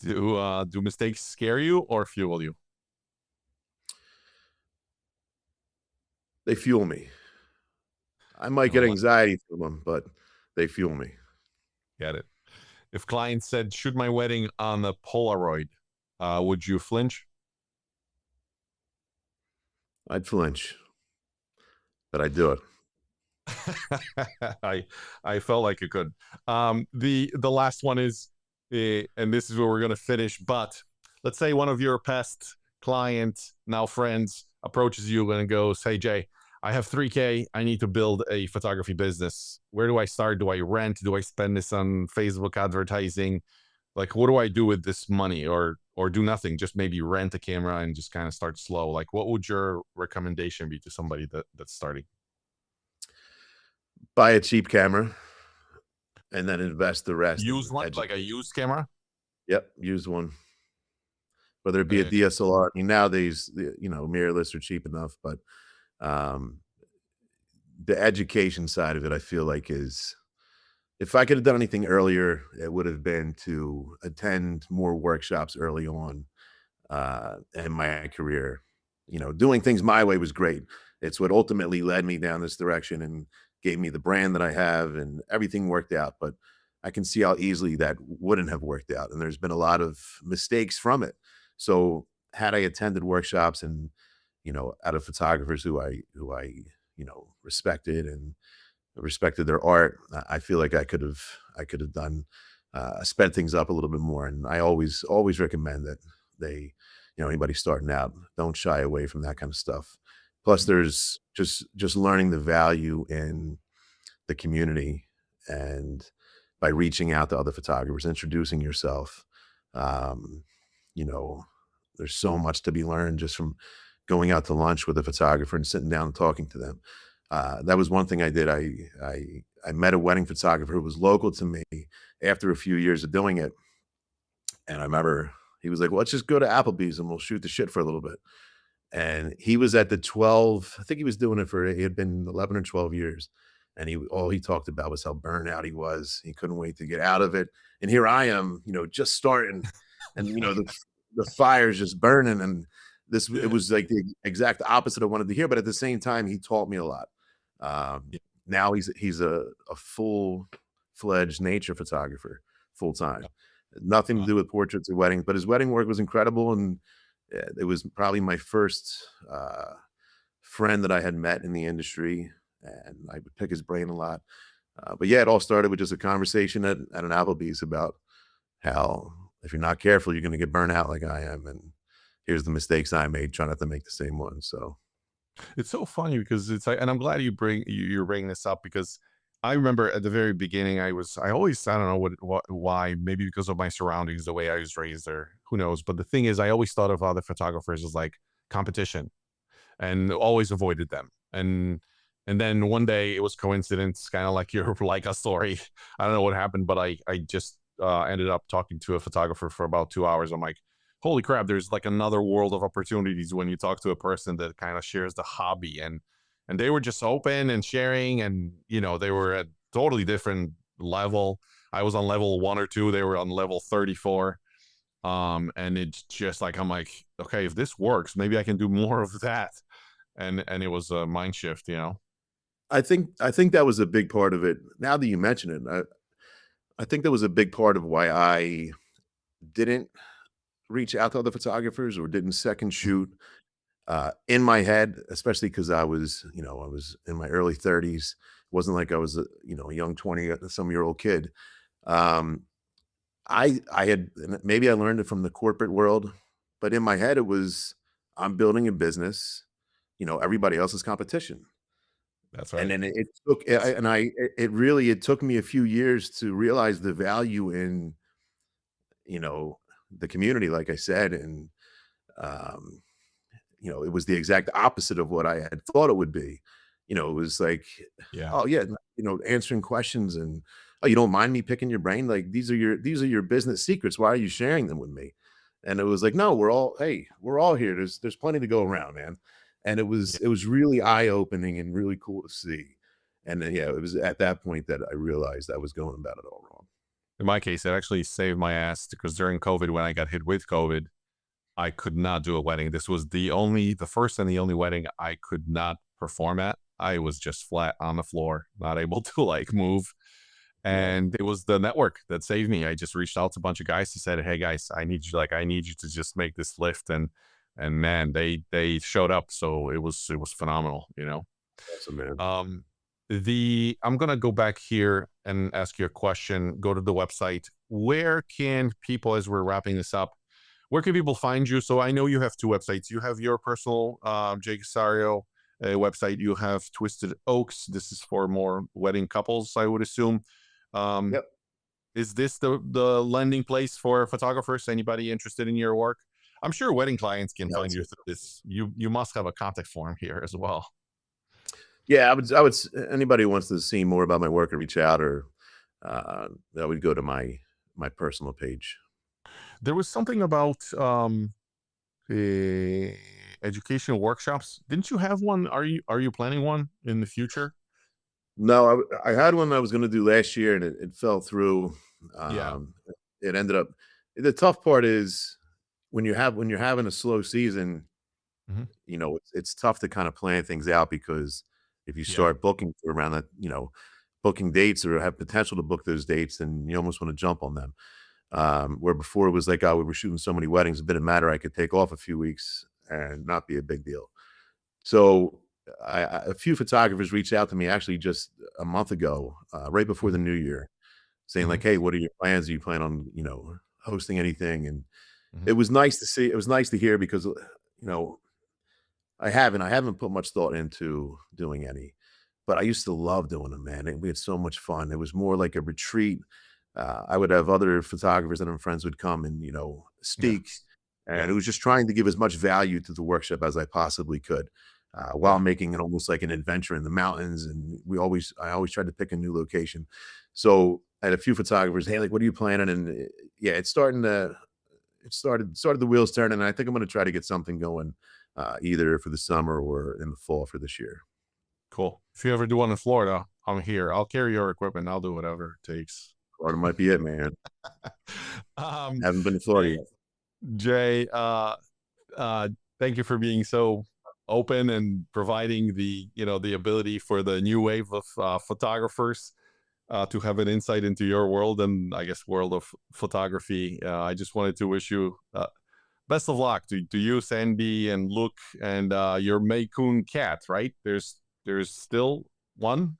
Do mistakes scare you or fuel you? They fuel me. I might And get what anxiety from them, but they fuel me. get it? If clients said, "Shoot my wedding on a Polaroid," would you flinch? I'd flinch, but I do it. I I felt like it could. The last one is, and this is where we're gonna finish. But let's say one of your past clients, now friends, approaches you and goes, "Hey Jay, I have 3K. I need to build a photography business. Where do I start? Do I rent? Do I spend this on Facebook advertising? Like, what do I do with this money, or do nothing? Just maybe rent a camera and just kind of start slow. Like, what would your recommendation be to somebody that's starting? Buy a cheap camera and then invest the rest Use in one, like a education. used camera. Yep, use one. Whether it be a Uh, DSLR. I mean, nowadays, mirrorless are cheap enough, but um, the education side of it, I feel like is if I could have done anything earlier, it would have been to attend more workshops early on in my career. Doing things my way was great. It's what ultimately led me down this direction and gave me the brand that I have, and everything worked out. But I can see how easily that wouldn't have worked out, and there's been a lot of mistakes from it. So had I attended workshops and out of photographers who I respected and respected their art, I feel like I could have done sped things up a little bit more. And I always recommend that they, anybody starting out, don't shy away from that kind of stuff. Plus, there's just learning the value in the community and by reaching out to other photographers, introducing yourself. Um, you know, there's so much to be learned just from going out to lunch with a photographer and sitting down and talking to them. That was one thing I did. I met a wedding photographer who was local to me after a few years of doing it, and I remember he was like, "Well, let's just go to Applebee's and we'll shoot the shit for a little bit." And he was at the 12, I think he was doing it for, he had been 11 or 12 years. And all he talked about was how burned out he was. He couldn't wait to get out of it. And here I am, just starting, and the fire's just burning. And it was like the exact opposite I wanted to hear. But at the same time, he taught me a lot. Um, Yeah. Now he's a full-fledged nature photographer, full time. Yeah. Nothing to Uh, do with portraits or weddings, but his wedding work was incredible. And it was probably my first friend that I had met in the industry, and I would pick his brain a lot. But yeah, it all started with just a conversation at an Applebee's about how if you're not careful, you're going to get burnt out like I am. And here's the mistakes I made. Try not to make the same ones. So It's so funny because it's like, and I'm glad you're bringing this up because I remember at the very beginning, I always, I don't know why, maybe because of my surroundings, the way I was raised, or who knows. But the thing is, I always thought of other photographers as like competition and always avoided them. And then one day it was coincidence, kind of like your Leica story. I don't know what happened, but I just ended up talking to a photographer for about 2 hours. I'm like, holy crap, there's like another world of opportunities when you talk to a person that kind of shares the hobby. And they were just open and sharing, and they were at totally different level. I was on level 1 or 2, they were on level 34. And it's just like, I'm like, okay, if this works, maybe I can do more of that. And it was a mind shift. I think that was a big part of it. Now that you mention it, I think that was a big part of why I didn't reach out to other photographers or didn't second shoot in my head, especially because I was in my early 30s. It wasn't like I was a young 20 some year old kid. Um, I had, and maybe I learned it from the corporate world, but in my head it was, I'm building a business, everybody else is competition. That's And right. then it took, and it took me a few years to realize the value in, you know, the community, like I said. And um, it was the exact opposite of what I had thought it would be. It was like, Yeah. "Oh, yeah," answering questions and, "Oh, you don't mind me picking your brain? Like, these are your business secrets. Why are you sharing them with me?" And it was like, "No, we're all here. There's plenty to go around, man." And it Yeah. was it was really eye-opening and really cool to see. And then, yeah, it was at that point that I realized I was going about it all wrong. In my case, it actually saved my ass because during COVID, when I got hit with COVID, I could not do a wedding. This was the first and the only wedding I could not perform at. I was just flat on the floor, not able to like move. Right. And it was the network that saved me. I just reached out to a bunch of guys who said, "Hey guys, I need you to just make this lift." And man, they showed up. So it was phenomenal. Awesome, man. Um, I'm gonna go back here and ask you a question. Go to the website. Where can people, as we're wrapping this up, where can people find you? So I know you have two websites. You have your personal Jay Casario website. You have Twisted Oaks. This is for more wedding couples, I would assume. Um, Yep. is this the landing place for photographers? Anybody interested in your work? I'm sure wedding clients can Yeah, find you through this. You must have a contact form here as well. yeah, anybody who wants to see more about my work or reach out, or I would go to my personal page. There was something about eh, educational workshops. Didn't you have one? Are you planning one in the future? No, I had one I was gonna do last year, and it fell through. Yeah. Um, it ended up, the tough part is when you're having a slow season, Mhm. it's tough to kinda plan things out, because if you Yeah. start booking for around that, booking dates or have potential to book those dates, and you almost wanna jump on them. Where before it was like, "Oh, we were shooting so many weddings, it didn't matter. I could take off a few weeks and not be a big deal." So, a few photographers reached out to me actually just a month ago, right before the Mhm. new year, saying like, Mhm. "Hey, what are your plans? Do you plan on, hosting anything?" And Mhm. it was nice to see. It was nice to hear because, I haven't put much thought into doing any, but I used to love doing them, man. We had so much fun. It was more like a retreat. I would have other photographers that I'm friends would come and, speak, Yes. and Yeah. it was just trying to give as much value to the workshop as I possibly could, while Yeah. making it almost like an adventure in the mountains. And I always tried to pick a new location. So I had a few photographers, hey, like, what are you planning? And yeah, it's starting to started the wheels turning. And I think I'm going to try to get something going, either for the summer or in the fall for this year. Cool. If you ever do one in Florida, I'm here. I'll carry your equipment. I'll do whatever it takes. Florida might be it, man. um, Haven't been to Florida Jay, yet. Jay, uh, thank you for being so open and providing the ability for the new wave of photographers to have an insight into your world and I guess world of photography. I just wanted to wish you best of luck to you, Sandy, and Luke, and your Maycoon cat. Right? There's still one,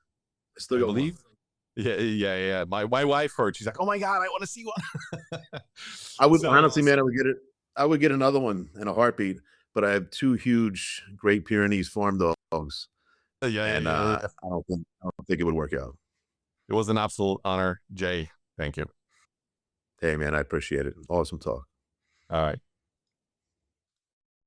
I still I got one. believe. Yeah, yeah, yeah. My wife heard. She's like, "Oh my god, I want to see one." I would so honestly, man, I would get another one in a heartbeat, but I have 2 huge Great Pyrenees farm dogs, yeah, and, yeah, yeah. I don't think it would work out. It was an absolute honor, Jay. Thank you. Hey, man, I appreciate it. Awesome talk. All right.